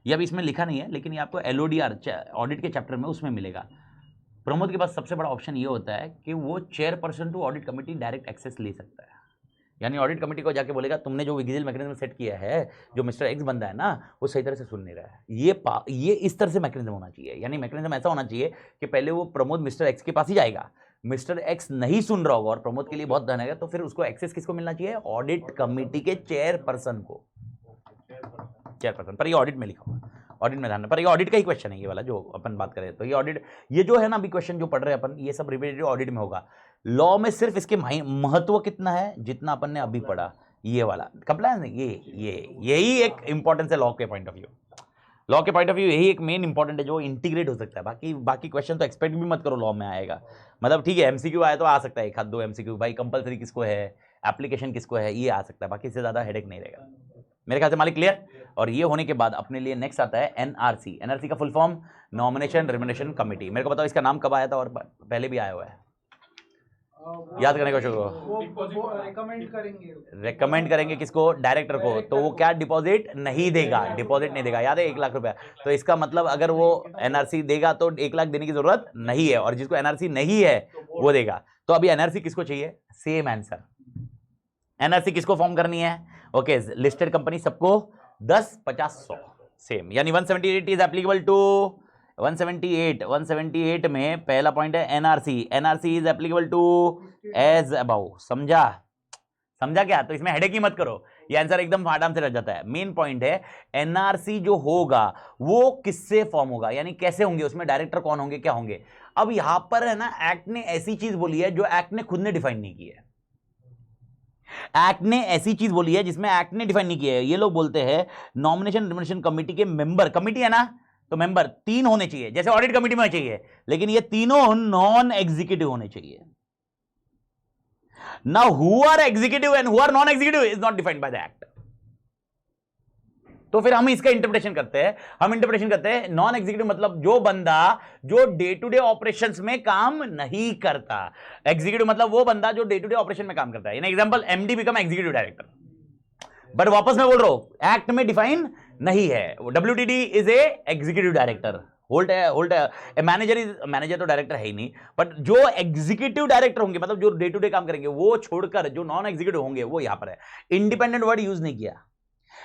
ये अभी इसमें लिखा नहीं है, लेकिन ये आपको LODR ऑडिट के चैप्टर में उसमें मिलेगा। प्रमोद के पास सबसे बड़ा ऑप्शन ये होता है कि वो chairperson to audit committee direct access ले सकता है। यानी ऑडिट कमिटी को जाके बोलेगा तुमने जो विजिल मैकेनिज्म सेट किया है, जो मिस्टर एक्स बंदा है ना, वो सही तरह से सुन नहीं रहा है, ये इस तरह से मैकेनिज्म होना चाहिए। यानी मैकेनिज्म ऐसा होना चाहिए कि पहले वो प्रमोद मिस्टर एक्स के पास ही जाएगा, मिस्टर एक्स नहीं सुन रहा होगा और प्रमोद के लिए बहुत धन है, तो फिर उसको एक्सेस किसको मिलना चाहिए? ऑडिट कमिटी के चेयरपर्सन को, चेयरपर्सन पर ये ऑडिट में लिखा हुआ, ऑडिट में ध्यान, पर ये ऑडिट का ही क्वेश्चन है ये वाला जो अपन बात करें, तो ये ऑडिट, ये जो है ना अभी क्वेश्चन जो पढ़ रहे हैं अपन, ये सब रिपीटेटिव ऑडिट में होगा। लॉ में सिर्फ इसके महत्व कितना है जितना अपन ने अभी पढ़ा, ये वाला कंप्लायंस, यही एक इंपॉर्टेंस है लॉ के पॉइंट ऑफ व्यू। लॉ के पॉइंट ऑफ व्यू यही एक मेन इंपॉर्टेंट है जो इंटीग्रेट हो सकता है। बाकी क्वेश्चन तो एक्सपेक्ट भी मत करो लॉ में आएगा, मतलब ठीक है एमसीक्यू आया तो आ सकता है, एक हाथ दो एमसीक्यू, भाई कंपलसरी किसको है, एप्लीकेशन किसको है, ये आ सकता है, बाकी से ज्यादा हेडेक नहीं रहेगा मेरे ख्याल से। मालिक क्लियर? और ये होने के बाद अपने लिए नेक्स्ट आता है एनआरसी। एनआरसी का full form nomination recommendation committee. मेरे को बताओ इसका नाम कब आया था और पहले भी आया हुआ है, याद करने का कोशिश। रेकमेंड करेंगे किसको? डायरेक्टर को। तो वो क्या डिपॉजिट नहीं देगा, डिपॉजिट नहीं देगा, याद है 1 लाख रुपया। तो इसका मतलब अगर वो एनआरसी देगा तो 1 लाख देने की जरूरत नहीं है, और जिसको एनआरसी नहीं है वो देगा। तो अभी एनआरसी किसको चाहिए? Same answer. एनआरसी किसको फॉर्म करनी है? ओके, लिस्टेड कंपनी सबको 10, 50, 100 सेम, यानी 178 इज एप्लीकेबल टू 178 में पहला पॉइंट है NRC. NRC is applicable to as above. समझा क्या? तो इसमें हेडेक ही मत करो, ये आंसर एकदम आराम से रह जाता है। मेन पॉइंट है एनआरसी जो होगा वो किससे फॉर्म होगा, यानी कैसे होंगे, उसमें डायरेक्टर कौन होंगे, क्या होंगे। अब यहां पर है ना, एक्ट ने ऐसी चीज बोली है जो एक्ट ने खुद ने डिफाइन नहीं की है। एक्ट ने ऐसी चीज बोली है जिसमें एक्ट ने डिफाइन नहीं किया है। ये लोग बोलते हैं नॉमिनेशन रिकमेंडेशन कमेटी के मेंबर, कमेटी है ना तो मेंबर 3 होने चाहिए, जैसे ऑडिट कमेटी में चाहिए, लेकिन ये तीनों नॉन एग्जीक्यूटिव होने चाहिए। Now who are executive and who are non executive is not defined by the act. तो फिर हम इसका इंटरप्रिटेशन करते हैं, नॉन एग्जीक्यूटिव मतलब जो बंदा जो डे टू डे ऑपरेशंस में काम नहीं करता। एग्जीक्यूटिव मतलब वो बंदा जो डे टू डे ऑपरेशन में काम करता है। Example MD become executive director, but वापस मैं बोल रहा हूं एक्ट में डिफाइन नहीं है। WTD is a executive director, manager तो डायरेक्टर है ही नहीं, बट जो एग्जीक्यूटिव डायरेक्टर होंगे मतलब जो डे टू डे काम करेंगे वो छोड़कर जो नॉन एग्जीक्यूटिव होंगे वो यहां पर है। इंडिपेंडेंट वर्ड यूज नहीं किया।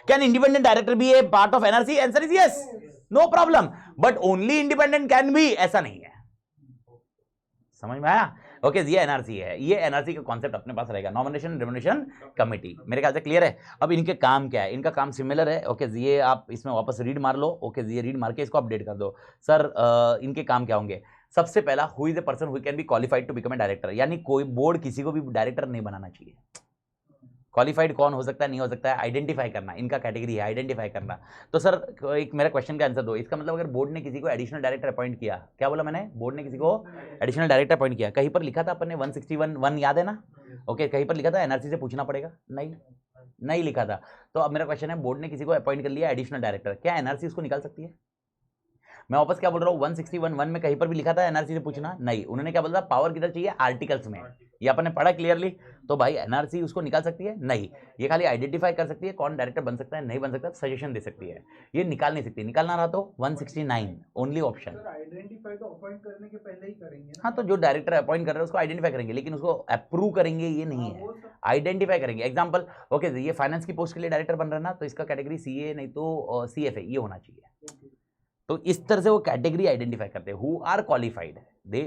Can independent director be a part of NRC? Answer is yes, no problem, but only independent can be, ऐसा नहीं है। समझ में आया? ओके, ये एनआरसी है, ये एनआरसी का कॉन्सेप्ट अपने पास रहेगा, नॉमिनेशन रिकमेंडेशन कमेटी। मेरे ख्याल से क्लियर है। अब इनके काम क्या है? इनका काम सिमिलर है। ओके, ये आप इसमें वापस रीड मार लो। ओके, ये रीड मार के इसको अपडेट कर दो। सर इनके काम क्या होंगे? सबसे पहला, who is the person who can be qualified to become a director, यानी कोई बोर्ड किसी को भी डायरेक्टर नहीं बनाना चाहिए। क्वालिफाइड कौन हो सकता है, नहीं हो सकता है, आइडेंटिफाई करना, इनका कैटेगरी है आइडेंटिफाई करना। तो सर एक मेरा क्वेश्चन का आंसर दो। इसका मतलब अगर बोर्ड ने किसी को एडिशनल डायरेक्टर अपॉइंट किया, क्या बोला मैंने? बोर्ड ने किसी को एडिशनल डायरेक्टर अपॉइंट किया, कहीं पर लिखा था अपन ने 161(1) याद है ना? ओके, कहीं पर लिखा था? एनआरसी से पूछना पड़ेगा, नहीं लिखा था। तो अब मेरा क्वेश्चन है, बोर्ड ने किसी को अपॉइंट कर लिया एडिशनल डायरेक्टर, क्या एनआरसी उसको निकाल सकती है? मैं वापस क्या बोल रहा हूँ, 161(1) में कहीं पर भी लिखा था एनआरसी से पूछना? नहीं, उन्होंने क्या बोला? पावर किधर चाहिए? आर्टिकल्स में। ये आपने पढ़ा क्लियरली। तो भाई एनआरसी उसको निकाल सकती है? नहीं, ये खाली आइडेंटिफाई कर सकती है कौन डायरेक्टर बन सकता है, नहीं बन सकता, सजेशन दे सकती है, ये निकाल नहीं सकती। निकालना रहा तो 169 ओनली ऑप्शन। आइडेंटिफाई तो अपॉइंट करने के पहले ही करेंगे ना? हाँ, तो जो डायरेक्टर अपॉइंट कर रहे हैं उसको आइडेंटिफाई करेंगे, लेकिन उसको अप्रूव करेंगे ये नहीं है, आइडेंटिफाई करेंगे। एग्जाम्पल, ओके, ये फाइनेंस की पोस्ट के लिए डायरेक्टर बन रहा है ना, तो इसका कैटेगरी सीए नहीं तो सीएफए ये होना चाहिए। तो इस तरह से वो कैटेगरी आइडेंटिफाई करते हैं, हु आर क्वालिफाइड,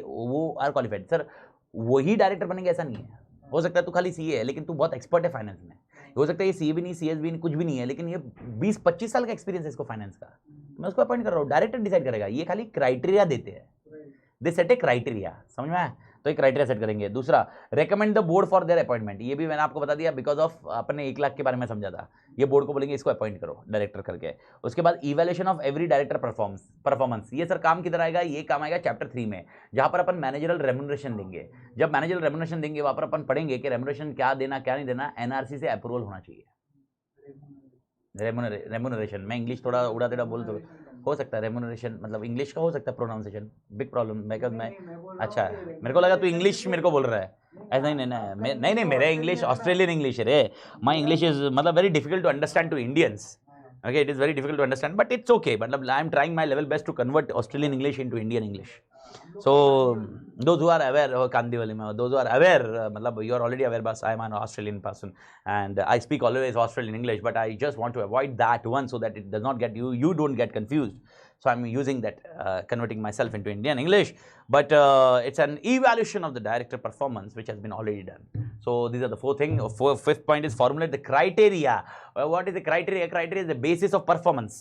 वो आर क्वालिफाइड। सर वही डायरेक्टर बनेंगे ऐसा नहीं है, हो सकता है तू खाली सीए है लेकिन तू बहुत एक्सपर्ट है फाइनेंस में, हो सकता है ये सीए भी नहीं, सीएस भी नहीं, कुछ भी नहीं है, लेकिन ये 20-25 साल का एक्सपीरियंस है इसको फाइनेंस का, मैं उसको अपॉइंट कर रहा हूँ। डायरेक्टर डिसाइड करेगा, ये खाली क्राइटेरिया देते हैं, दे सेट ए क्राइटेरिया, समझ में आया? तो एक क्राइटेरिया सेट करेंगे। दूसरा, recommend the board for their appointment, ये भी मैंने आपको बता दिया बिकॉज ऑफ अपने 1 लाख के बारे में समझा था। ये बोर्ड को बोलेंगे इसको अपॉइंट करो डायरेक्टर करके। उसके बाद evaluation of every director performance, ये सर काम किधर आएगा? ये काम आएगा चैप्टर 3 में, जहां पर अपन मैनेजरल रेम्यूनरेशन देंगे। जब मैनेजरल रेम्यूनरेशन देंगे वहां पर अपन पढ़ेंगे कि रेम्यूनरेशन क्या देना क्या नहीं देना, एनआरसी से अप्रूवल होना चाहिए। रेम्यूनरेशन, मैं इंग्लिश थोड़ा उड़ा टेढ़ा बोल हो सकता है, रेम्यूनरेशन मतलब इंग्लिश का हो सकता है प्रोनाउंसिएशन, बिग प्रॉब्लम। मैं अच्छा, मेरे को लगा तू इंग्लिश मेरे को बोल रहा है, ऐसा नहीं, मेरे इंग्लिश ऑस्ट्रेलियन इंग्लिश है रे, माई इंग्लिश इज मतलब very difficult to understand to Indians. Okay, it is very difficult to understand, but it's okay. But I am trying my level best to convert Australian English into Indian English. So those who are aware, Kandivali mein, those who are aware, मतलब you are already aware, but I am an Australian person and I speak always Australian English, but I just want to avoid that one so that it does not get you don't get confused. So I'm using that, converting myself into Indian English, but it's an evaluation of the director performance which has been already done. So these are the 4 things. Fifth point is formulate the criteria. What is the criteria? Criteria is the basis of performance.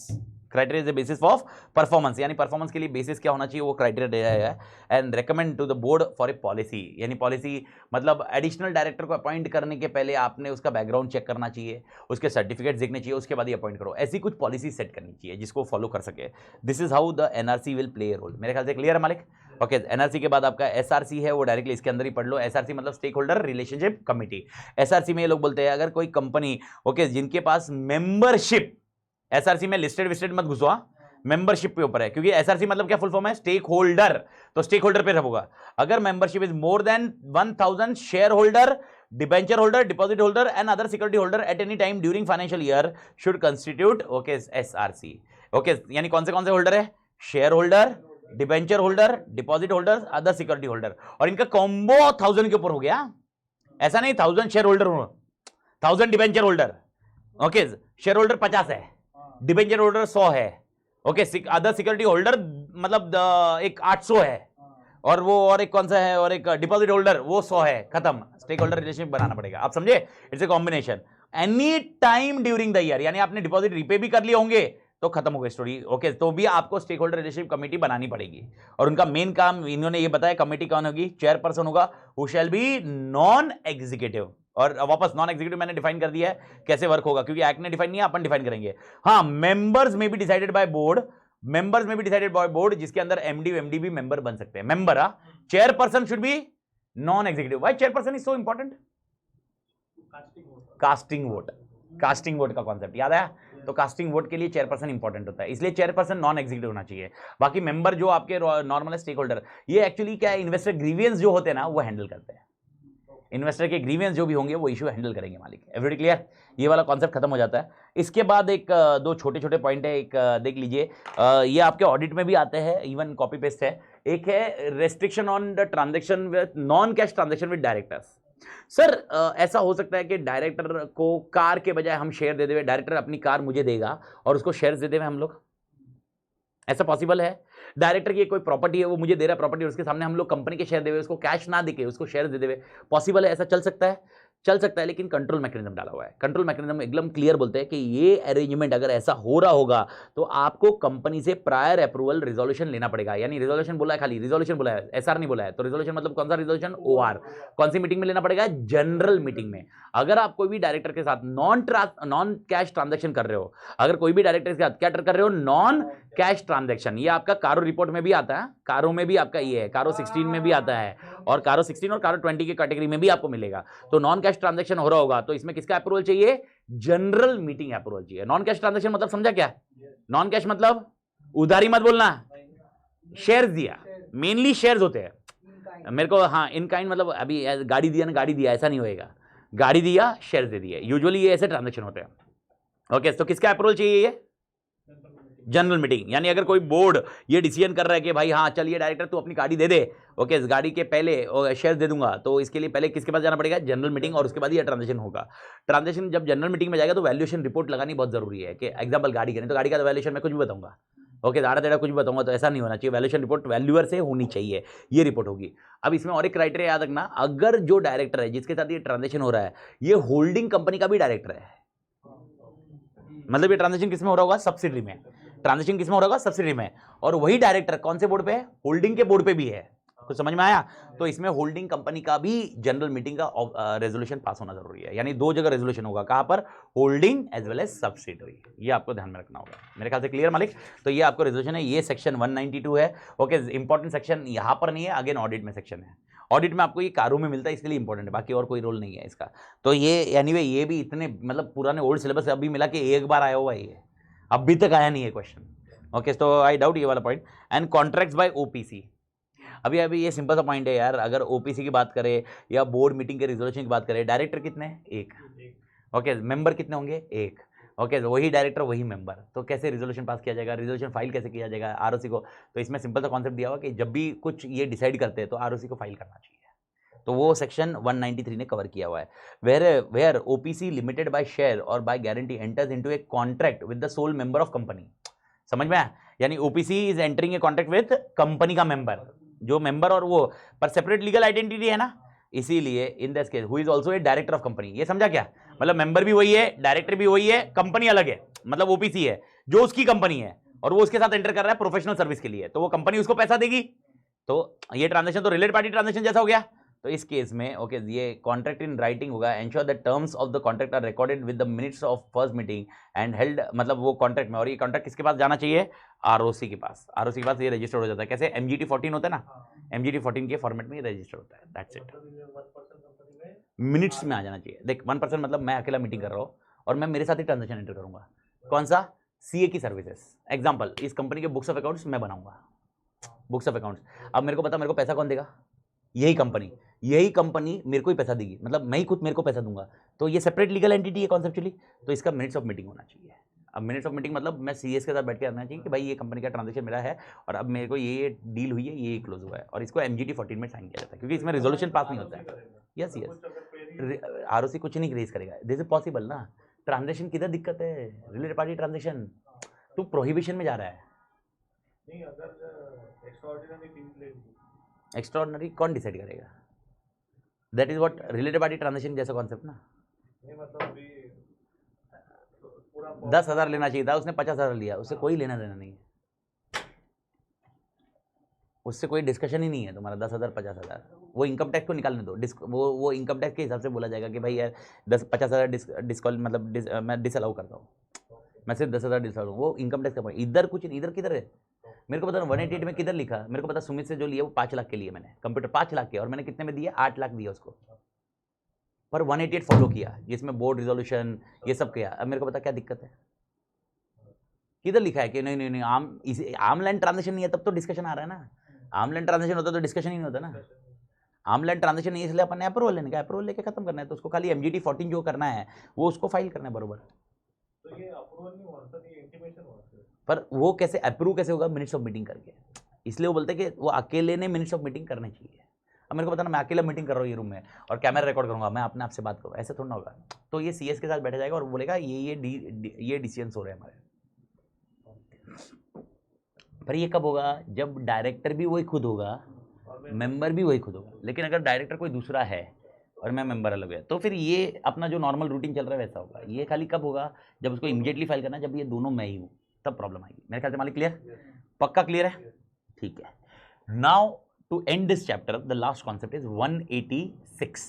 Criteria is the basis of performance, यानी परफॉर्मेंस के लिए बेसिस क्या होना चाहिए वो क्राइटेरिया है। And recommend to the board for a policy, यानी पॉलिसी मतलब एडिशनल डायरेक्टर को अपॉइंट करने के पहले आपने उसका बैकग्राउंड चेक करना चाहिए, उसके सर्टिफिकेट देखने चाहिए, उसके बाद ही अपॉइंट करो। ऐसी कुछ पॉलिसी सेट करनी चाहिए जिसको फॉलो कर सके। This is how the NRC will play a role. मेरे ख्याल से क्लियर है मालिक? ओके, एनआरसी के बाद आपका एसआरसी है, वो डायरेक्टली इसके अंदर ही पढ़ लो। एसआरसी मतलब stakeholder relationship committee. SRC में ये लोग बोलते हैं अगर कोई कंपनी ओके जिनके पास मेंबरशिप, एसआरसी में लिस्टेड विस्टेड मत घुसो, मेंबरशिप पे ऊपर है, क्योंकि एसआरसी मतलब क्या फुल फॉर्म है? स्टेक होल्डर, तो स्टेक होल्डर पे होगा। अगर membership is more than 1000 share holder, debenture holder, deposit holder and other security holder at any time during financial year should constitute okay SRC. Okay, यानी कौन से होल्डर है? Share holder, debenture holder, deposit holder, other security holder, और इनका कॉम्बो 1000 के ऊपर हो गया। ऐसा नहीं 1000 share holder, 1000 debenture holder, okay share holder 50 है, डिबेंचर होल्डर 100 है, ओके अदर सिक्योरिटी होल्डर मतलब एक 800 है, और वो और एक कौन सा है, और एक डिपॉजिट होल्डर वो 100 है, खत्म। स्टेक होल्डर रिलेशनशिप बनाना पड़ेगा, आप समझे? It's a combination any time during the year, यानी आपने डिपॉजिट रिपे भी कर लिए होंगे तो खत्म हो गई स्टोरी। ओके, तो भी आपको स्टेक होल्डर रिलेशनशिप कमेटी बनानी पड़ेगी, और उनका मेन काम इन्होंने ये बताया, कमेटी कौन होगी? चेयरपर्सन होगा, who shall be non executive. और वापस नॉन एग्जीक्यूटिव मैंने डिफाइन कर दिया है कैसे वर्क होगा, क्योंकि एक्ट ने डिफाइन नहीं है, अपन डिफाइन करेंगे। हाँ, मेंबर्स में भी डिसाइडेड बाय बोर्ड, मेंबर्स में भी डिसाइडेड बाय बोर्ड, जिसके अंदर एमडी भी मेंबर बन सकते हैं। Member chairperson should be non executive. Why chairperson is so important? Casting vote, casting vote का कॉन्सेप्ट याद आया? तो कास्टिंग वोट के लिए चेयरपर्सन इंपॉर्टेंट होता है, इसलिए चेयरपर्सन नॉन एग्जीक्यूटिव होना चाहिए। बाकी मेंबर जो आपके नॉर्मल स्टेक होल्डर, ये एक्चुअली क्या है, इन्वेस्टर ग्रीवियंस जो होते हैं ना वो हैंडल करते हैं। इन्वेस्टर के ग्रीवियंस जो भी होंगे वो इशू हैंडल करेंगे मालिक। Everybody clear? ये वाला कॉन्सेप्ट खत्म हो जाता है। इसके बाद एक दो छोटे छोटे पॉइंट है, एक देख लीजिए, ये आपके ऑडिट में भी आते हैं, इवन कॉपी पेस्ट है। एक है restriction on the transaction with non cash transaction with directors. Sir ऐसा हो सकता है कि डायरेक्टर को कार के बजाय हम शेयर दे दें, डायरेक्टर अपनी कार मुझे देगा और उसको शेयर्स दे दें हम लोग, ऐसा पॉसिबल है? डायरेक्टर की कोई प्रॉपर्टी है, वो मुझे दे रहा है प्रॉपर्टी, उसके सामने हम लोग कंपनी के शेयर देवे, उसको कैश ना देके उसको शेयर दे देवे, पॉसिबल है? ऐसा चल सकता है? चल सकता है, लेकिन कंट्रोल मैकेनिज्म डाला हुआ है। कंट्रोल मैकेनिज्म एकदम क्लियर बोलते हैं कि ये अरेंजमेंट अगर ऐसा हो रहा होगा तो आपको कंपनी से प्रायर अप्रूवल रिजोल्यूशन लेना पड़ेगा। यानी रिजोल्यूशन बोला है, खाली रिजोल्यूशन बोला है, एसआर नहीं बोला है। तो रिजोल्यूशन मतलब कौन सा रिजोल्यूशन? ओआर। कौन सी मीटिंग में लेना पड़ेगा? जनरल मीटिंग में। अगर आप कोई भी डायरेक्टर के साथ नॉन कैश ट्रांजेक्शन कर रहे हो, अगर कोई भी डायरेक्टर के साथ क्या कर रहे हो? Non cash transaction. ये आपका कारो रिपोर्ट में भी आता है, कारो में भी आपका ये है, कारो 16 में भी आता है, और कारो 16 और कारो 20 की कैटेगरी में भी आपको मिलेगा। तो नॉन कैश ट्रांजेक्शन हो रहा होगा तो इसमें किसका अप्रूवल चाहिए? जनरल मीटिंग अप्रूवल चाहिए। नॉन कैश ट्रांजेक्शन मतलब समझा क्या? नॉन कैश मतलब उधारी मत बोलना, शेयर्स दिया, मेनली शेयर्स होते हैं मेरे को। हाँ, इन काइंड मतलब अभी गाड़ी दिया ना, गाड़ी दिया, ऐसा नहीं होएगा। गाड़ी दिया, शेयर्स दे दिए, यूजुअली ये ऐसे ट्रांजेक्शन होते हैं। ओके, तो किसका अप्रूवल चाहिए? ये जनरल मीटिंग। यानी अगर कोई बोर्ड ये डिसीजन कर रहा है कि भाई हाँ चलिए डायरेक्टर तू अपनी गाड़ी दे दे, ओके इस गाड़ी के पहले शेयर दे दूंगा, तो इसके लिए पहले किसके पास जाना पड़ेगा? जनरल मीटिंग, और उसके बाद ये ट्रांजेक्शन होगा। ट्रांजेक्शन जब जनरल मीटिंग में जाएगा तो वैल्यूएशन रिपोर्ट लगानी बहुत जरूरी है। कि एग्जाम्पल गाड़ी के, नहीं तो गाड़ी का वैल्यूएशन मैं कुछ भी बताऊंगा, ओके दाड़ा तेड़ा कुछ भी बताऊंगा, तो ऐसा नहीं होना चाहिए। वैल्यूएशन रिपोर्ट वैल्यूअर से होनी चाहिए, ये रिपोर्ट होगी। अब इसमें और एक क्राइटेरिया याद रखना, अगर जो डायरेक्टर है जिसके साथ ये ट्रांजेक्शन हो रहा है ये होल्डिंग कंपनी का भी डायरेक्टर है, मतलब ये ट्रांजेक्शन किसमें हो रहा होगा? सब्सिडरी में। ट्रांजेक्शन किसमें हो रहा होगा? सब्सिडरी में। और वही डायरेक्टर कौन से बोर्ड पे है? होल्डिंग के बोर्ड पे भी है। तो समझ में आया? तो इसमें होल्डिंग कंपनी का भी जनरल मीटिंग का रेजोल्यूशन पास होना जरूरी है। यानी दो जगह रेजोल्यूशन होगा, कहां पर? Holding as well as subsidiary. ये आपको ध्यान में रखना होगा। मेरे ख्याल से क्लियर मालिक? तो ये आपको रेजोल्यूशन है, ये सेक्शन 192 है। ओके, इंपॉर्टेंट सेक्शन यहां पर नहीं है, अगेन ऑडिट में सेक्शन है। ऑडिट में आपको ये कारों में मिलता है, इसके लिए इंपॉर्टेंट है, बाकी और कोई रोल नहीं है इसका। तो ये एनीवे ये भी इतने मतलब पुराने ओल्ड सिलेबस से अभी मिला कि एक बार आया हुआ है, ये अभी तक आया नहीं है क्वेश्चन। ओके, तो आई डाउट ये वाला point. And contracts by OPC, अभी ये सिंपल सा पॉइंट है यार। अगर ओपीसी की बात करें या बोर्ड मीटिंग के रिजोल्यूशन की बात करें, डायरेक्टर कितने? एक। ओके, मेंबर कितने होंगे? एक। ओके, वही डायरेक्टर वही मेंबर, तो कैसे रिजोल्यूशन पास किया जाएगा? रिजोल्यूशन फाइल कैसे किया जाएगा आरओसी को? तो इसमें सिंपल सा कॉन्सेप्ट दिया हुआ कि जब भी कुछ ये डिसाइड करते हैं तो आरओसी को फाइल करना चाहिए। तो वो सेक्शन 193 ने कवर किया हुआ है। Where OPC limited by share और by guarantee enters into a contract with the sole member of company. समझ में आया? यानी OPC is entering a contract with company का मेंबर, जो मेंबर और वो पर सेपरेट लीगल आइडेंटिटी है ना, इसीलिए in this case who is also a director of company. ये समझा क्या? मतलब मेंबर भी वही है, डायरेक्टर भी वही है, कंपनी अलग है, मतलब ओपीसी है। जो उसकी कंपनी है और वो उसके साथ एंटर कर रहा है प्रोफेशनल सर्विस के लिए, तो वो कंपनी उसको पैसा देगी। तो ये ट्रांजेक्शन तो रिलेटेड पार्टी ट्रांजेक्शन जैसा हो गया। तो इस केस में ओके ये कॉन्ट्रैक्ट इन राइटिंग होगा, ensure the terms of the contract are recorded with the minutes of first meeting and held, मतलब वो कॉन्ट्रैक्ट में, और ये कॉन्ट्रैक्ट किसके पास जाना चाहिए, आरओसी के पास। आरओसी के पास ये रजिस्टर हो जाता है, कैसे एमजीटी 14 होता है ना, एमजीटी 14 के फॉर्मेट में ये रजिस्टर होता है, दैट्स इट। मिनट्स में आ जाना चाहिए। देख 1% मतलब मैं अकेला मीटिंग कर रहा हूँ और मैं मेरे साथ ही ट्रांजेक्शन एंटर करूंगा। कौन सा, सीए की सर्विसेज। एग्जांपल, इस कंपनी के बुक्स ऑफ अकाउंट्स मैं बनाऊंगा, बुक्स ऑफ अकाउंट्स। अब मेरे को पता, मेरे को पैसा कौन देगा, यही कंपनी मेरे को ही पैसा देगी, मतलब मैं ही खुद मेरे को पैसा दूंगा। तो ये सेपरेट लीगल एंटिटी है कॉन्सेप्चुअली, तो इसका मिनट्स ऑफ मीटिंग होना चाहिए। अब मिनट्स ऑफ मीटिंग मतलब मैं सीएस के साथ बैठ के आना चाहिए कि भाई ये कंपनी का ट्रांजेक्शन मेरा है और अब मेरे को ये डील हुई है, ये क्लोज हुआ है, और इसको एमजीटी 14 में साइन किया जाता है, क्योंकि इसमें रिजोल्यूशन पास नहीं होता है। यस आरओसी कुछ नहीं रेज करेगा, दिस इज पॉसिबल ना। ट्रांजेक्शन किधर दिक्कत है, रिलेटेड पार्टी ट्रांजेक्शन, तू प्रोहिबिशन में जा रहा है। नहीं, अगर एक्स्ट्राऑर्डिनरी कौन डिसाइड करेगा, that is what related party transaction जैसा कॉन्सेप्ट ना। नहीं मतलब 10,000 लेना चाहिए था, उसने 50,000 लिया, उससे कोई लेना देना नहीं है, उससे कोई डिस्कशन ही नहीं है तुम्हारा। 10,000 50,000 वो इनकम टैक्स को निकालने दो, वो इनकम टैक्स के हिसाब से बोला जाएगा कि भाई यार 50,000 डिस्कॉल मतलब मैं डिसअलाउ करता हूँ, मैं सिर्फ 10,000 डिसअलाउ, वो इनकम टैक्स का। इधर कुछ नहीं, इधर किधर है मेरे को पता, 188 में किधर लिखा, मेरे को पता सुमित से जो लिया वो 5 लाख के लिए, मैंने कंप्यूटर 5 लाख के, और मैंने कितने में दिया, 8 लाख दिया उसको, पर 188 फॉलो किया जिसमें बोर्ड रिजोल्यूशन ये सब किया। अब मेरे को पता क्या दिक्कत है, किधर लिखा है कि नहीं नहीं नहीं आर्म लैंड ट्रांजेक्शन नहीं है, तब तो डिस्कशन आ रहा है ना। आर्म लैंड ट्रांजेक्शन होता तो डिस्कशन ही नहीं होता ना। आर्म लैंड ट्रांजेक्शन नहीं, इसलिए अपन ने अप्रूवल लेने का, अप्रूवल लेके खत्म करना है, तो उसको खाली एमजीटी 14 जो करना है वो उसको फाइल करना है बरोबर। तो ये अप्रूवल नहीं हुआ था, ये इंटीमेशन हुआ था। पर वो कैसे अप्रूव कैसे होगा, मिनट्स ऑफ मीटिंग करके, इसलिए वो बोलते हैं कि वो अकेले ने मिनट्स ऑफ मीटिंग करने चाहिए। अब मेरे को पता ना, मैं अकेला मीटिंग कर रहा हूँ ये रूम में और कैमरा रिकॉर्ड करूंगा, मैं अपने आप से बात करूँ, ऐसे थोड़ा ना होगा। तो ये सीएस के साथ बैठा जाएगा और बोलेगा ये डिसीजंस हो रहे हैं हमारे। पर ये कब होगा, जब डायरेक्टर भी वही खुद होगा, मेंबर भी वही खुद होगा। लेकिन अगर डायरेक्टर कोई दूसरा है और मैं मेंबर अलग है, तो फिर ये अपना जो नॉर्मल रूटीन चल रहा है वैसा होगा। ये खाली कब होगा, जब उसको इमीडिएटली फाइल करना है, जब ये दोनों मैं ही हूँ, तब प्रॉब्लम आएगी। मेरे ख्याल से मालिक क्लियर, पक्का क्लियर है, ठीक है। Now to end this chapter the last concept is 186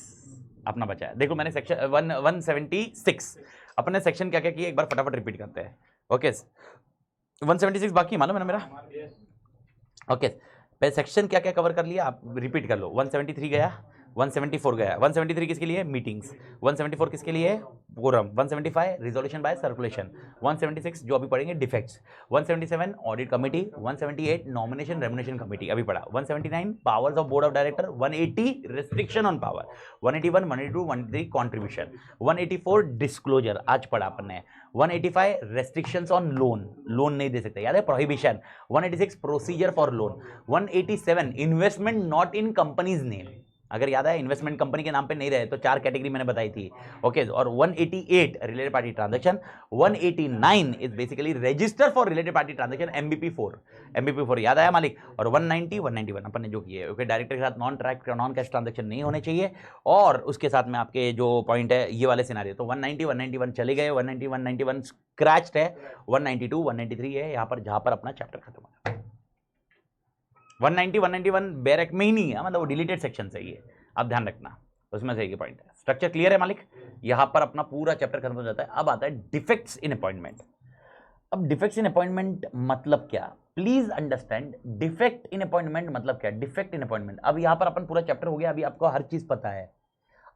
अपना बचा है। देखो मैंने सेक्शन 176 अपने सेक्शन क्या क्या किया, एक बार फटाफट रिपीट करते हैं। ओके 176 बाकी मालूम है ना मेरा, ओके पहले सेक्शन क्या क्या कवर कर लिया आप रिपीट कर लो। 173 गया, 174 गया, 173 किसके लिए, मीटिंग्स, 174 किसके लिए, कोरम, 175 रिजोल्यूशन बाय सर्कुलेशन, 176 जो अभी पढ़ेंगे defects, 177 audit committee, 178 nomination remuneration committee अभी पढ़ा, 179 powers of board of director, 180 restriction on power, 181 182 183 contribution, 184 disclosure आज पढ़ा अपन ने, 185 रेस्ट्रिक्शंस ऑन लोन, लोन नहीं दे सकते याद है, prohibition, 186 procedure for loan, 187 investment not in companies name, अगर याद है इन्वेस्टमेंट कंपनी के नाम पे नहीं रहे तो 4 कैटेगरी मैंने बताई थी। ओके और 188 related party transaction, 189 is basically register for related party transaction, MBP four याद आया मालिक, और 190 191 अपन ने जो किए। ओके डायरेक्टर के साथ नॉन कैश ट्रांजैक्शन नहीं होने चाहिए, और उसके साथ में आपके जो पॉइंट है ये वाले सिनारियो, तो 190 191 चले गए, 190 191 स्क्रैच्ड है, 192 193 है यहाँ पर जहां पर अपना चैप्टर खत्म हो। 190 191 बैरक में ही नहीं है, मतलब वो डिलीटेड सेक्शन से ही है, आप ध्यान रखना उसमें से एक पॉइंट है। स्ट्रक्चर क्लियर है मालिक, यहां पर अपना पूरा चैप्टर खत्म हो जाता है। अब आता है डिफेक्ट्स इन अपॉइंटमेंट। अब डिफेक्ट्स इन अपॉइंटमेंट मतलब क्या, please understand defect in appointment मतलब क्या, डिफेक्ट इन अपॉइंटमेंट। अब यहां पर अपन पूरा चैप्टर हो गया, अभी आपको हर चीज पता है।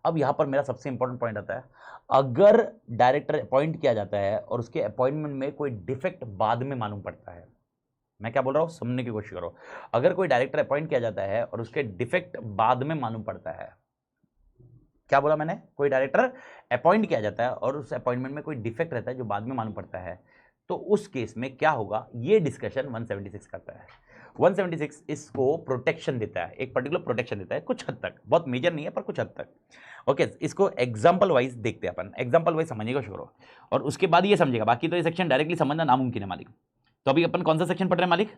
अब यहां पर मेरा सबसे इंपॉर्टेंट पॉइंट आता है, अगर डायरेक्टर अपॉइंट किया जाता है और उसके अपॉइंटमेंट में कोई डिफेक्ट बाद में मालूम पड़ता है, मैं क्या बोल रहा हूं समझने की कोशिश करो। अगर कोई डायरेक्टर अपॉइंट किया जाता है और उसके डिफेक्ट बाद में मालूम पड़ता है, क्या बोला मैंने, कोई डायरेक्टर अपॉइंट किया जाता है और उस अपॉइंटमेंट में कोई डिफेक्ट रहता है जो बाद में मालूम पड़ता है, तो उस केस में क्या होगा, ये डिस्कशन 176 करता है। 176 इसको प्रोटेक्शन देता है, एक पर्टिकुलर प्रोटेक्शन देता है कुछ हद तक, बहुत मेजर नहीं है पर कुछ हद तक। ओके इसको एग्जांपल वाइज देखते हैं अपन, एग्जांपल वाइज समझने की कोशिश करो और उसके बाद ये समझेगा, बाकी तो ये सेक्शन डायरेक्टली समझना नामुमकिन है मालिक। तो अभी अपन कौन सा सेक्शन पढ़ रहे हैं मालिक,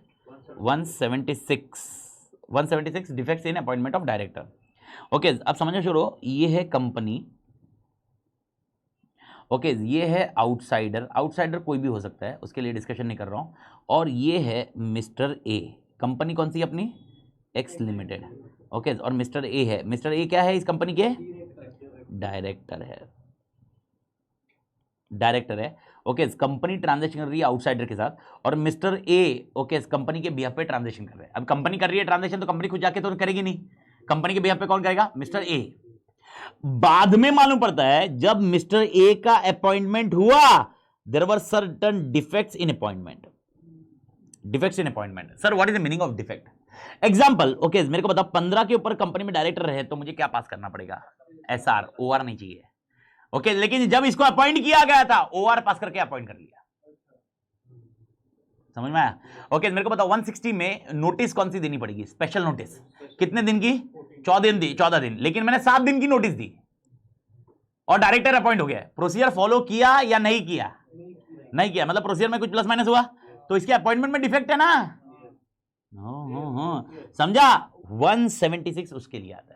176 defects in appointment of director. Okay अब समझना शुरू, ये है कंपनी ओके ये है आउटसाइडर, आउटसाइडर कोई भी हो सकता है, उसके लिए डिस्कशन नहीं कर रहा हूं। और ये है मिस्टर ए, कंपनी कौन सी अपनी, एक्स लिमिटेड। ओके और मिस्टर ए है, मिस्टर ए क्या है इस कंपनी के, डायरेक्टर है, डायरेक्टर है। ओके कंपनी ट्रांजैक्शन कर रही है आउटसाइडर के साथ और मिस्टर ए ओके कंपनी के बिहाफ पे ट्रांजैक्शन कर रहे हैं। अब कंपनी कर रही है ट्रांजैक्शन तो कंपनी खुद जाके तो करेगी नहीं, कंपनी के बिहाफ पे कौन करेगा, मिस्टर ए। बाद में मालूम पड़ता है जब मिस्टर ए का अपॉइंटमेंट हुआ there were certain defects in appointment, defects in appointment. Sir what is the meaning of defect? Example okay मेरे को बताओ 15 के ऊपर कंपनी में डायरेक्टर रहे तो मुझे क्या पास करना पड़ेगा, एसआर, ओआर नहीं चाहिए। ओके लेकिन जब इसको अपॉइंट किया गया था ओआर पास करके अपॉइंट कर लिया, समझ में आया? ओके मेरे को बताओ 160 में नोटिस कौन सी देनी पड़ेगी, स्पेशल नोटिस, कितने दिन की, 14 दिन दी, 14 दिन, लेकिन मैंने 7 दिन की नोटिस दी और डायरेक्टर अपॉइंट हो गया। प्रोसीजर फॉलो किया या नहीं किया, नहीं किया, मतलब प्रोसीजर में कुछ प्लस माइनस हुआ तो इसके अपॉइंटमेंट में डिफेक्ट है ना, समझा? 176 उसके लिए आता है।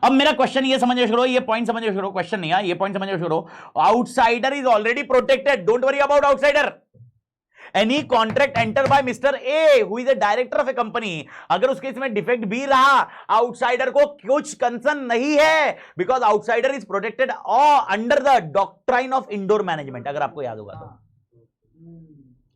अब मेरा क्वेश्चन ये समझ करो, ये पॉइंट समझ करो, क्वेश्चन नहीं है, ये पॉइंट समझ करो। Outsider is already protected, don't worry about outsider. Any contract enter bye mister A who is a director of A company, अगर उसके इसमें डिफेक्ट भी रहा आउटसाइडर को कुछ कंसर्न नहीं है, because outsider is protected under the doctrine of indoor management. अगर आपको याद होगा तो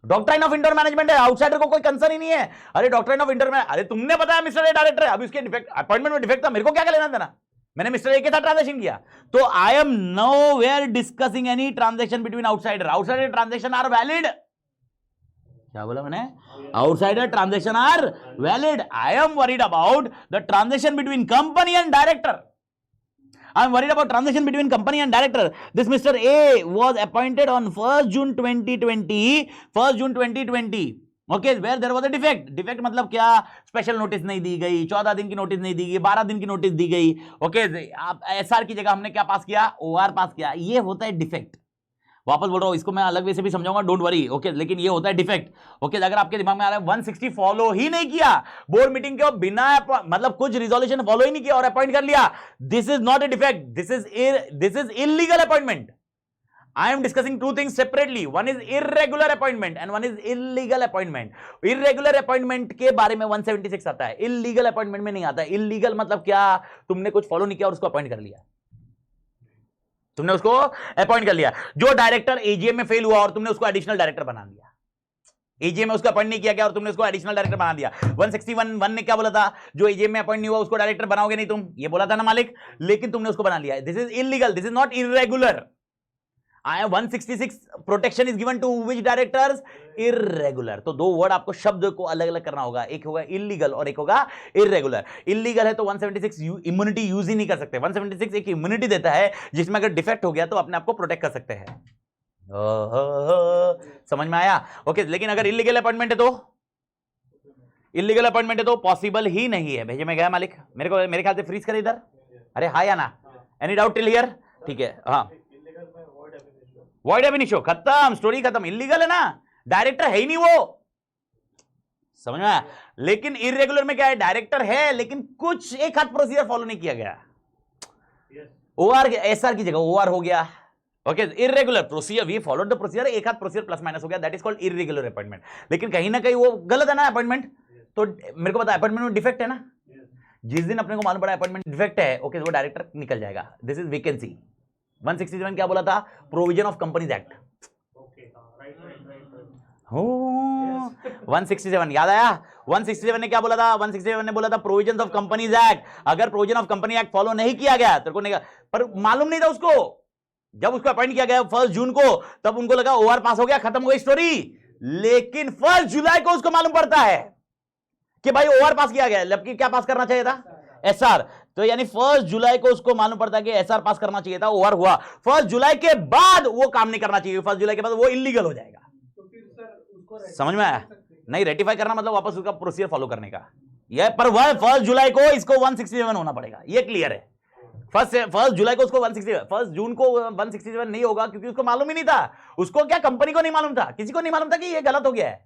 डॉक्ट्राइन ऑफ इंडोर मैनेजमेंट है, आउटसाइडर को कोई कंसर्न ही नहीं है। अरे डॉक्ट्राइन ऑफ इंडोर में, अरे तुमने बताया मिस्टर ए डायरेक्टर है, अभी उसके डिफेक्ट अपॉइंटमेंट में डिफेक्ट था, मेरे को क्या लेना देना, मैंने मिस्टर ए के साथ ट्रांजैक्शन किया। तो I am nowhere discussing any transaction between outsider, outsider transaction are valid. क्या बोला मैंने, outsider transaction are valid. I am worried about the transaction between company and director, I am worried about transaction between company and director. This Mr. A was appointed on 1st June 2020, okay, where there was a defect. Defect मतलब क्या, स्पेशल नोटिस नहीं दी गई, 14 दिन की नोटिस नहीं दी गई, 12 दिन की नोटिस दी गई। ओके आप एसआर की जगह हमने क्या पास किया, ओआर पास किया, ये होता है डिफेक्ट। वापस बोल रहा हूं, इसको मैं अलग वे से भी समझाऊंगा, डोंट वरी। ओके लेकिन ये होता है डिफेक्ट। ओके अगर आपके दिमाग में आ रहा है 160 फॉलो ही नहीं किया, बोर्ड मीटिंग के बिना मतलब कुछ रिजोल्यूशन फॉलो ही नहीं किया और अपॉइंट कर लिया, this is not a defect, this is illegal appointment. I am discussing two things separately. One is irregular appointment and one is illegal appointment. Irregular appointment के बारे में 176 आता है, illegal appointment में नहीं आता। illegal मतलब क्या, तुमने कुछ फॉलो नहीं किया और उसको अपॉइंट कर लिया, तुमने उसको अपॉइंट कर लिया। जो डायरेक्टर एजीएम में फेल हुआ और तुमने उसको एडिशनल डायरेक्टर बना दिया, एजीएम में उसको अपॉइंट नहीं किया गया और तुमने उसको एडिशनल डायरेक्टर बना दिया। 161 ने क्या बोला था, जो एजीएम में अपॉइंट नहीं हुआ उसको डायरेक्टर बनाओगे नहीं तुम, ये बोला था ना मालिक, लेकिन तुमने उसको बना लिया। This is illegal, this is not irregular. 166 protection is given to which directors, irregular. तो दो वर्ड आपको शब्द को अलग अलग करना होगा, एक होगा इलीगल और एक होगा इरेगुलर। इलीगल है तो 176 इम्यूनिटी यूज ही नहीं कर सकते। 176 एक इम्यूनिटी देता है जिसमें अगर डिफेक्ट हो गया तो अपने आप को प्रोटेक्ट कर सकते हैं। समझ में आया? ओके लेकिन अगर इलीगल अपॉइंटमेंट है तो, इलीगल अपॉइंटमेंट है तो पॉसिबल ही नहीं है। भेजे मैं गया मालिक, मेरे ख्याल से फ्रीज करे इधर। अरे हाँ या ना, एनी डाउट टिल हियर? ठीक है, हाँ वॉइड एब इनिशियो, खत्म, स्टोरी खत्म। इलीगल है ना, डायरेक्टर है ही नहीं वो, समझ में आया? लेकिन इरेगुलर में क्या है, डायरेक्टर है लेकिन कुछ एक हाथ प्रोसीजर फॉलो नहीं किया गया। ओआर एसआर की जगह ओआर हो गया। Okay irregular procedure, we followed the procedure, एक हाथ प्रोसीजर प्लस माइनस हो गया, that is called irregular appointment. लेकिन कहीं ना कहीं वो गलत है ना अपॉइंटमेंट, तो मेरे को पता है अपॉइंटमेंट में डिफेक्ट है ना, जिस दिन अपने को मालूम पड़ा अपॉइंटमेंट डिफेक्ट है, ओके वो डायरेक्टर निकल जाएगा। This is vacancy. 167 क्या बोला था, प्रोविजन ऑफ कंपनीज एक्ट। 167 याद आया? 167 ने क्या बोला था, 167 ने बोला था प्रोविजन ऑफ कंपनीज एक्ट। अगर provision of company act follow नहीं किया गया तेरे को नहीं, पर मालूम नहीं था उसको, जब उसको अपॉइंट किया गया 1 जून को, तब उनको लगा ओआर पास हो गया, खत्म हो गई स्टोरी। लेकिन 1 जुलाई को उसको मालूम पड़ता है कि भाई ओआर पास किया गया, जबकि क्या पास करना चाहिए था, एसआर। तो यानी 1 जुलाई को उसको मालूम पड़ता है कि एसआर पास करना चाहिए था, ओआर हुआ। 1 जुलाई के बाद वो काम नहीं करना चाहिए, 1 जुलाई के बाद वो इलीगल हो जाएगा। तो फिर सर उसको समझ में आया? नहीं, रेटिफाई करना मतलब वापस उसका प्रोसीजर फॉलो करने का। ये पर 1 जुलाई को इसको 167 होना पड़ेगा, ये क्लियर है। 1 जुलाई को उसको 167, 1 जून को 167 नहीं होगा क्योंकि उसको मालूम ही नहीं था। उसको क्या, कंपनी को नहीं मालूम था, किसी को नहीं मालूम था कि ये गलत हो गया है।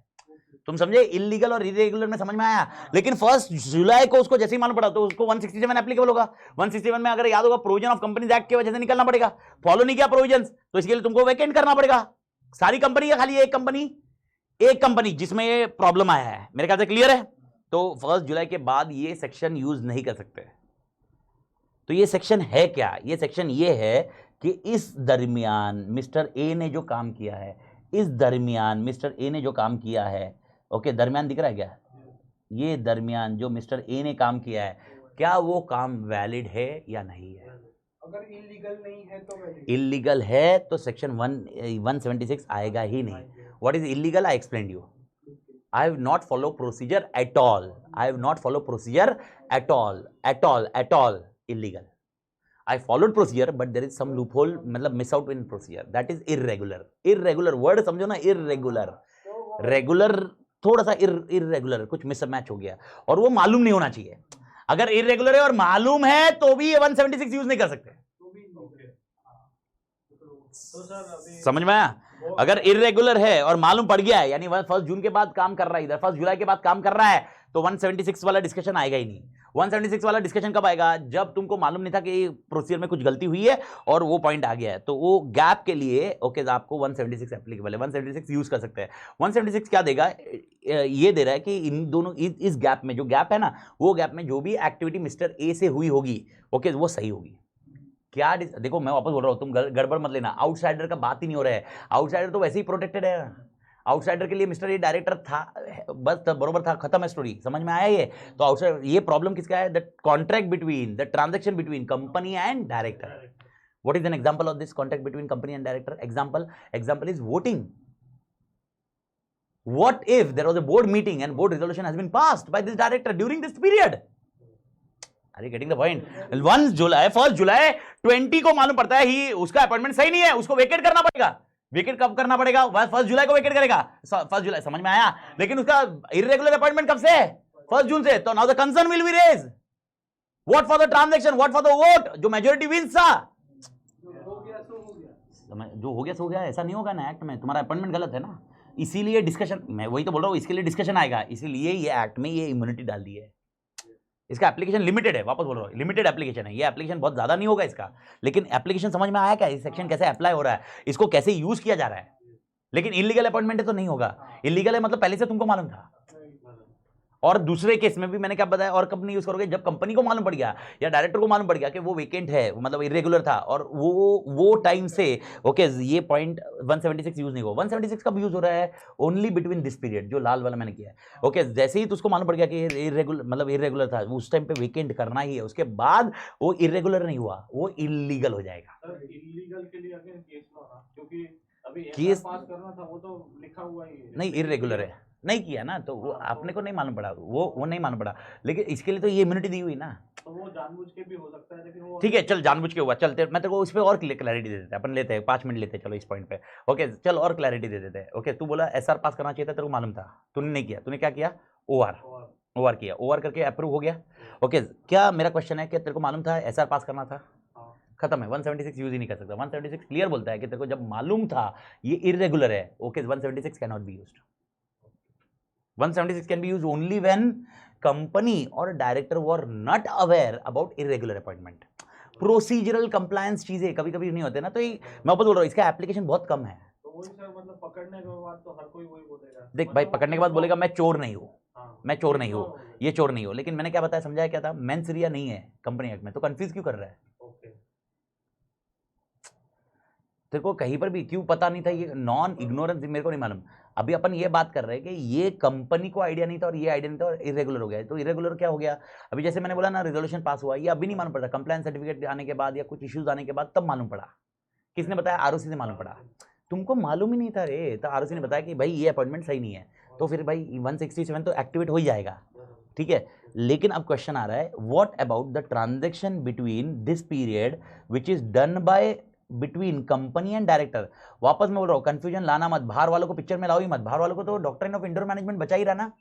तुम समझे, इलीगल और इरेगुलर में समझ में आया। लेकिन 1 जुलाई को उसको जैसे ही मालूम पड़ा तो उसको 167 एप्लीकेबल होगा। 167 में अगर याद होगा प्रोविजन ऑफ कंपनीज एक्ट की वजह से निकलना पड़ेगा, फॉलो नहीं किया प्रोविजन तो इसके लिए तुमको वेकेंट करना पड़ेगा। सारी कंपनी या खाली एक कंपनी जिसमें ये प्रॉब्लम आया है, मेरे ख्याल से क्लियर है। तो 1 जुलाई के बाद ये सेक्शन यूज नहीं कर सकते। तो ये सेक्शन है क्या, ये सेक्शन ये है कि इस दरमियान मिस्टर ए ने जो काम किया है, इस दरमियान मिस्टर ए ने जो काम किया है, ओके, दरमियान दिख रहा है क्या, ये दरमियान जो मिस्टर ए ने काम किया है, क्या वो काम वैलिड है या नहीं है। अगर इलीगल नहीं है तो वैलिड, इलीगल है तो सेक्शन 176 आएगा ही नहीं। What is illegal, I explain you. I have not followed procedure at all. I have not followed procedure at all. Illegal. I followed procedure, but there is some loophole, मतलब miss out in procedure. That is irregular. Irregular word समझो ना, irregular. Regular थोड़ा सा irregular, कुछ mismatch हो गया और वो मालूम नहीं होना चाहिए। अगर irregular है और मालूम है तो भी ये 176 यूज नहीं कर सकते। समझ में आया। अगर इरेगुलर है और मालूम पड़ गया है, यानी 1 जून के बाद काम कर रहा है, इधर 1 जुलाई के बाद काम कर रहा है, तो 176 वाला डिस्कशन आएगा ही नहीं। 176 वाला डिस्कशन कब आएगा, जब तुमको मालूम नहीं था कि प्रोसीजर में कुछ गलती हुई है और वो पॉइंट आ गया है, तो वो गैप के लिए ओके आपको 176 एप्लीकेबल है, 176 यूज कर सकते हैं। 176 क्या देगा, ये दे रहा है कि इन दोनों इस गैप में, जो गैप है ना, वो गैप में जो भी एक्टिविटी मिस्टर ए से हुई होगी ओके वो सही होगी। क्या देखो मैं वापस बोल रहा हूं, तुम गड़बड़ मत लेना, आउटसाइडर का बात ही नहीं हो रहा है। आउटसाइडर तो वैसे ही प्रोटेक्टेड है। आउटसाइडर के लिए मिस्टर ये डायरेक्टर था, बस बरोबर था, खत्म है स्टोरी, समझ में आया ये। तो आउटसाइडर, ये प्रॉब्लम किसका है, the contract between, the transaction between company and director. What is an example of this contract between company and director? Example is voting. What if there was a board meeting and board resolution has been passed by this director during this period? Are you getting the point? 1 जुलाई 20 को मालूम पड़ता है ही उसका अपॉइंटमेंट सही नहीं है, उसको वेकेट करना पड़ेगा। वेकेट कब करना पड़ेगा? 1 जुलाई को वेकेट करेगा। 1 जुलाई, समझ में आया। लेकिन उसका इरेगुलर अपॉइंटमेंट कब से है? 1 जून से। तो now the concern will be raise, what for the transaction, what for the vote, जो मेजॉरिटी विंस था। जो हो गया सो गया, ऐसा नहीं होगा ना एक्ट में, तुम्हारा अपॉइंटमेंट गलत है ना, इसीलिए डिस्कशन, मैं वही तो बोल रहा हूँ, इसके लिए डिस्कशन आएगा, इसीलिए ये एक्ट में ये इम्यूनिटी डाल दी है। इसका एप्लीकेशन लिमिटेड है, वापस बोल रहा हूँ, लिमिटेड एप्लीकेशन है, ये एप्लीकेशन बहुत ज्यादा नहीं होगा इसका। लेकिन एप्लीकेशन समझ में आया क्या, इस सेक्शन कैसे अप्लाई हो रहा है, इसको कैसे यूज किया जा रहा है। लेकिन इलीगल अपॉइंटमेंट है तो नहीं होगा। इलीगल है मतलब पहले से तुमको मालूम था। और दूसरे केस में भी मैंने क्या बताया, और कब नहीं यूज करोगे, जब कंपनी को मालूम पड़ गया या डायरेक्टर को मालूम पड़ गया कि वो वेकेंट है, मतलब इरेगुलर था, और वो टाइम से ओके ये पॉइंट 176 यूज नहीं होगा। 176 कब यूज हो रहा है? ओनली बिटवीन दिस पीरियड, जो लाल वाला मैंने किया है ओके। जैसे ही उसको मालूम पड़ गया कि इरेगुलर, मतलब इरेगुलर था, उस टाइम पे वेकेंट करना ही है, उसके बाद वो इरेगुलर नहीं हुआ, वो इलीगल हो जाएगा। इलीगल के लिए अगर केस होगा, क्योंकि अभी केस पास करना था, वो तो लिखा हुआ ही है, नहीं इरेगुलर है, नहीं किया ना, तो वो आपने को नहीं मालूम पड़ा, वो नहीं मालूम पड़ा। लेकिन इसके लिए तो ये इम्यूनिटी दी हुई ना, तो वो जानबूझ के भी हो सकता है, लेकिन वो ठीक है, चल जानबूझ के हुआ, चलते मैं तेरे को उस पर और क्लैरिटी दे देते हैं, अपन लेते हैं 5 मिनट लेते हैं, चलो इस पॉइंट पे ओके, चल और क्लैरिटी दे देते हैं ओके। तू बोला एसआर पास करना चाहिए था, तेरे को मालूम था, तूने नहीं किया, तूने क्या किया, ओआर किया, ओआर करके अप्रूव हो गया ओके। क्या मेरा क्वेश्चन है कि तेरे को मालूम था एसआर पास करना था, खत्म है, 176 यूज ही नहीं कर सकता। 176 क्लियर बोलता है कि तेरे को जब मालूम था ये इरेगुलर है okay, 176 can not be used. 176 can be used only when company or director were not aware about irregular appointment. Procedural compliance चीजें कभी कभी नहीं होते ना, तो ये मैं बोल रहा हूँ, इसका एप्लीकेशन बहुत कम है। तो वही सर, मतलब पकड़ने के बाद तो हर कोई वही बोलेगा, देख भाई, पकड़ने के बाद बोलेगा मैं चोर नहीं हूँ, मैं चोर नहीं हूँ, तो ये चोर नहीं हूँ। लेकिन मैंने क्या बताया, समझाया क्या था, मेंस रिया नहीं है कंपनी एक्ट में, तो कंफ्यूज क्यों कर रहा है? तेरे को कहीं पर भी क्यों पता नहीं था, ये नॉन इग्नोरेंस मेरे को नहीं मालूम। अभी अपन ये बात कर रहे हैं कि ये कंपनी को आइडिया नहीं था और ये आइडिया नहीं था और इरेगुलर हो गया। तो इरेगुलर क्या हो गया, अभी जैसे मैंने बोला ना रिजोल्यूशन पास हुआ, ये अभी नहीं मालूम पड़ा, कंप्लायंस सर्टिफिकेट आने के बाद या कुछ इश्यूज आने के बाद तब मालूम पड़ा। किसने बताया? आरओसी से मालूम पड़ा। तुमको मालूम ही नहीं था रे, तो आरओसी ने बताया कि भाई ये अपॉइंटमेंट सही नहीं है, तो फिर भाई 167 तो एक्टिवेट हो ही जाएगा, ठीक है। लेकिन अब क्वेश्चन आ रहा है, what about the transaction between this period which is done bye between company and director. वापस मैं बोल रहा हूँ, कंफ्यूजन लाना मत, बाहर वालों को पिक्चर में लाओ ही मत, बाहर वालों को तो डॉक्ट्रिन ऑफ इंडोर मैनेजमेंट बचा ही रहा ना।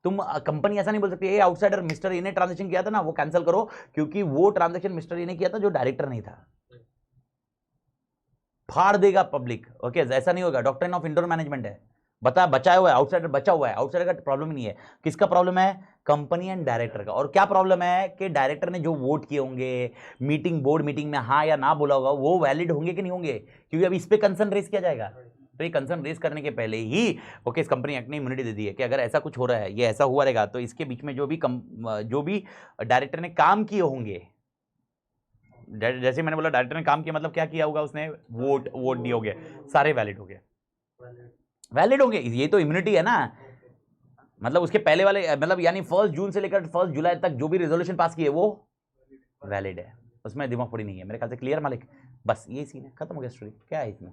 तुम कंपनी ऐसा नहीं बोल सकती ये आउटसाइडर मिस्टर ए ने ट्रांजैक्शन किया था ना, वो कैंसिल करो, क्योंकि वो ट्रांजैक्शन मिस्टर ए ने किया था जो डायरेक्टर नहीं था। फाड़ देगा पब्लिक ओके, ऐसा नहीं होगा, डॉक्ट्रिन ऑफ इंडोर मैनेजमेंट है बचा हुआ है, आउटसाइडर बचा हुआ है, आउटसाइडर का प्रॉब्लम नहीं है। किसका प्रॉब्लम है? कंपनी एंड डायरेक्टर का। और क्या प्रॉब्लम है कि डायरेक्टर ने जो वोट किए होंगे मीटिंग, बोर्ड मीटिंग में हाँ या ना बोला होगा, वो वैलिड होंगे कि नहीं होंगे, क्योंकि अब इस पे कंसर्न रेज किया जाएगा। तो ये कंसर्न रेज करने के पहले ही ओके इस कंपनी एक्ट ने इम्यूनिटी दे दी है कि अगर ऐसा कुछ हो रहा है, ये ऐसा हुआ रहेगा, तो इसके बीच में जो भी डायरेक्टर ने काम किए होंगे, जैसे मैंने बोला डायरेक्टर ने काम किया मतलब क्या किया होगा उसने, वोट दिए होंगे, सारे वैलिड हो गए, वैलिड होंगे। ये तो इम्यूनिटी है ना, मतलब उसके पहले वाले, मतलब यानी 1 जून से लेकर 1 जुलाई तक जो भी रेजोल्यूशन पास किए वो वैलिड है, उसमें दिमाग फोड़ी नहीं है। मेरे ख्याल से क्लियर मालिक? बस ये सीन है, खत्म हो गया स्टोरी। क्या है इसमें?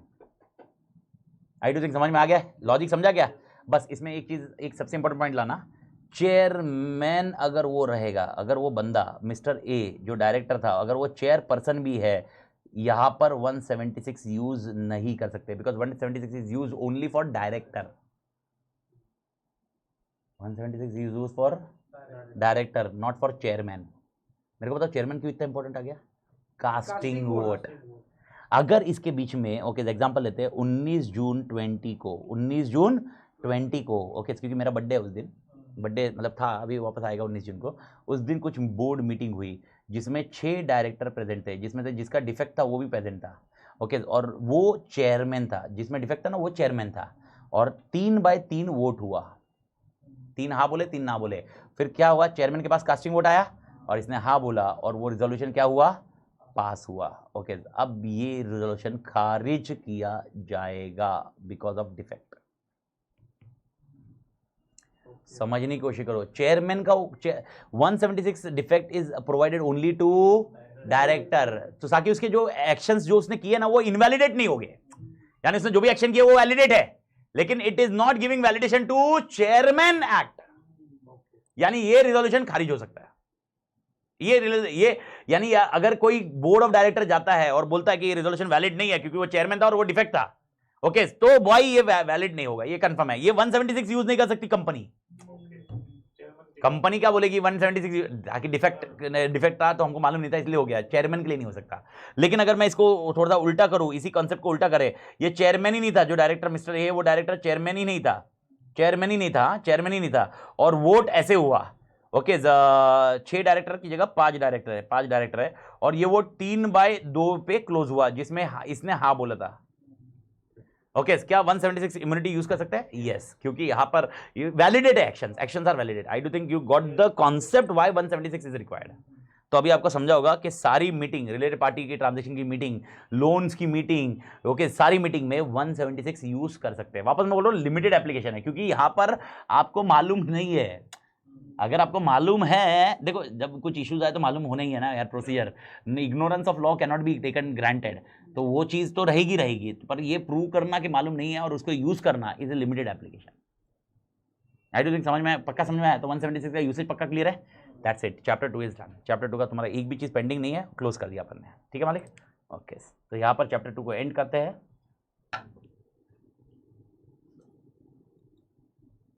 आई डू थिंक समझ में आ गया, लॉजिक समझा गया? बस इसमें एक चीज, एक सबसे इंपॉर्टेंट पॉइंट लाना, चेयरमैन अगर वो रहेगा, अगर वो बंदा मिस्टर ए जो डायरेक्टर था, अगर वो चेयरपर्सन भी है, यहां पर 176 यूज नहीं कर सकते, because 176 is use only for director. 176 is use for director, not for chairman. मेरे को बताओ चेयरमैन क्यों इतना इंपॉर्टेंट आ गया? Casting vote. अगर इसके बीच में ओके एग्जांपल लेते हैं 19 जून 20 को, 19 जून 20 को ओके, क्योंकि मेरा बर्थडे है उस दिन, बर्थडे मतलब था, अभी वापस आएगा 19 जून को। उस दिन कुछ बोर्ड मीटिंग हुई जिसमें 6 डायरेक्टर प्रेजेंट थे, जिसमें से जिसका डिफेक्ट था वो भी प्रेजेंट था ओके, और वो चेयरमैन था, जिसमें डिफेक्ट था ना वो चेयरमैन था, और 3/3 वोट हुआ, 3 हाँ बोले 3 ना बोले। फिर क्या हुआ, चेयरमैन के पास कास्टिंग वोट आया और इसने हाँ बोला और वो रिजोल्यूशन क्या हुआ, पास हुआ ओके। अब ये रिजोल्यूशन खारिज किया जाएगा बिकॉज ऑफ डिफेक्ट। समझने की कोशिश करो, चेयरमैन का 176 defect is provided only to director, तो ताकि उसके जो एक्शंस जो उसने किए ना वो इनवैलिडेट नहीं हो गए, यानी उसने जो भी एक्शन किया वो वैलिडेट है, लेकिन it is not giving validation to chairman act, यानी ये रिजोल्यूशन खारिज हो सकता है। ये यानी अगर कोई बोर्ड ऑफ डायरेक्टर जाता है और बोलता है कि ये रिजोल्यूशन वैलिड नहीं है क्योंकि वो चेयरमैन था और वो डिफेक्ट था ओके, तो भाई ये वैलिड नहीं होगा, ये कंफर्म है। ये 176 यूज नहीं कर सकती कंपनी। कंपनी क्या बोलेगी 176 डिफेक्ट था तो हमको मालूम नहीं था इसलिए हो गया, चेयरमैन के लिए नहीं हो सकता। लेकिन अगर मैं इसको थोड़ा सा उल्टा करूं, इसी कॉन्सेप्ट को उल्टा करे, ये चेयरमैन ही नहीं था जो डायरेक्टर मिस्टर ए, वो डायरेक्टर चेयरमैन ही नहीं था, चेयरमैन ही नहीं था, और वोट ऐसे हुआ ओके, 6 डायरेक्टर की जगह 5 डायरेक्टर है, और ये वोट 3/2 पे क्लोज हुआ, जिसमें इसने हाँ बोला था ओके। क्या 176 इम्यूनिटी यूज कर सकते हैं? यस, क्योंकि यहां पर वैलिडेट है, actions are validate. I do think you got the concept why 176 is required. तो अभी आपको समझा होगा कि सारी मीटिंग, रिलेटेड पार्टी की ट्रांजेक्शन की मीटिंग, लोन्स की मीटिंग ओके, सारी मीटिंग में 176 यूज कर सकते हैं। वापस मैं बोल रहा हूं लिमिटेड एप्लीकेशन है, क्योंकि यहां पर आपको मालूम नहीं है। अगर आपको मालूम है, देखो जब कुछ इश्यूज आए तो मालूम होना ही है ना यार, procedure, ignorance of law can not be taken granted, तो वो चीज तो रहेगी, पर ये प्रूव करना कि मालूम नहीं है और उसको यूज करना is a limited application. I do think समझ में पक्का समझ में आया? तो 176 का यूसेज पक्का क्लियर है? That's it, chapter 2 is done. Chapter 2 का तुम्हारा एक भी चीज पेंडिंग नहीं है, क्लोज कर दिया अपन ने, ठीक है मालिक? ओके, तो यहाँ पर चैप्टर 2 को एंड करते हैं।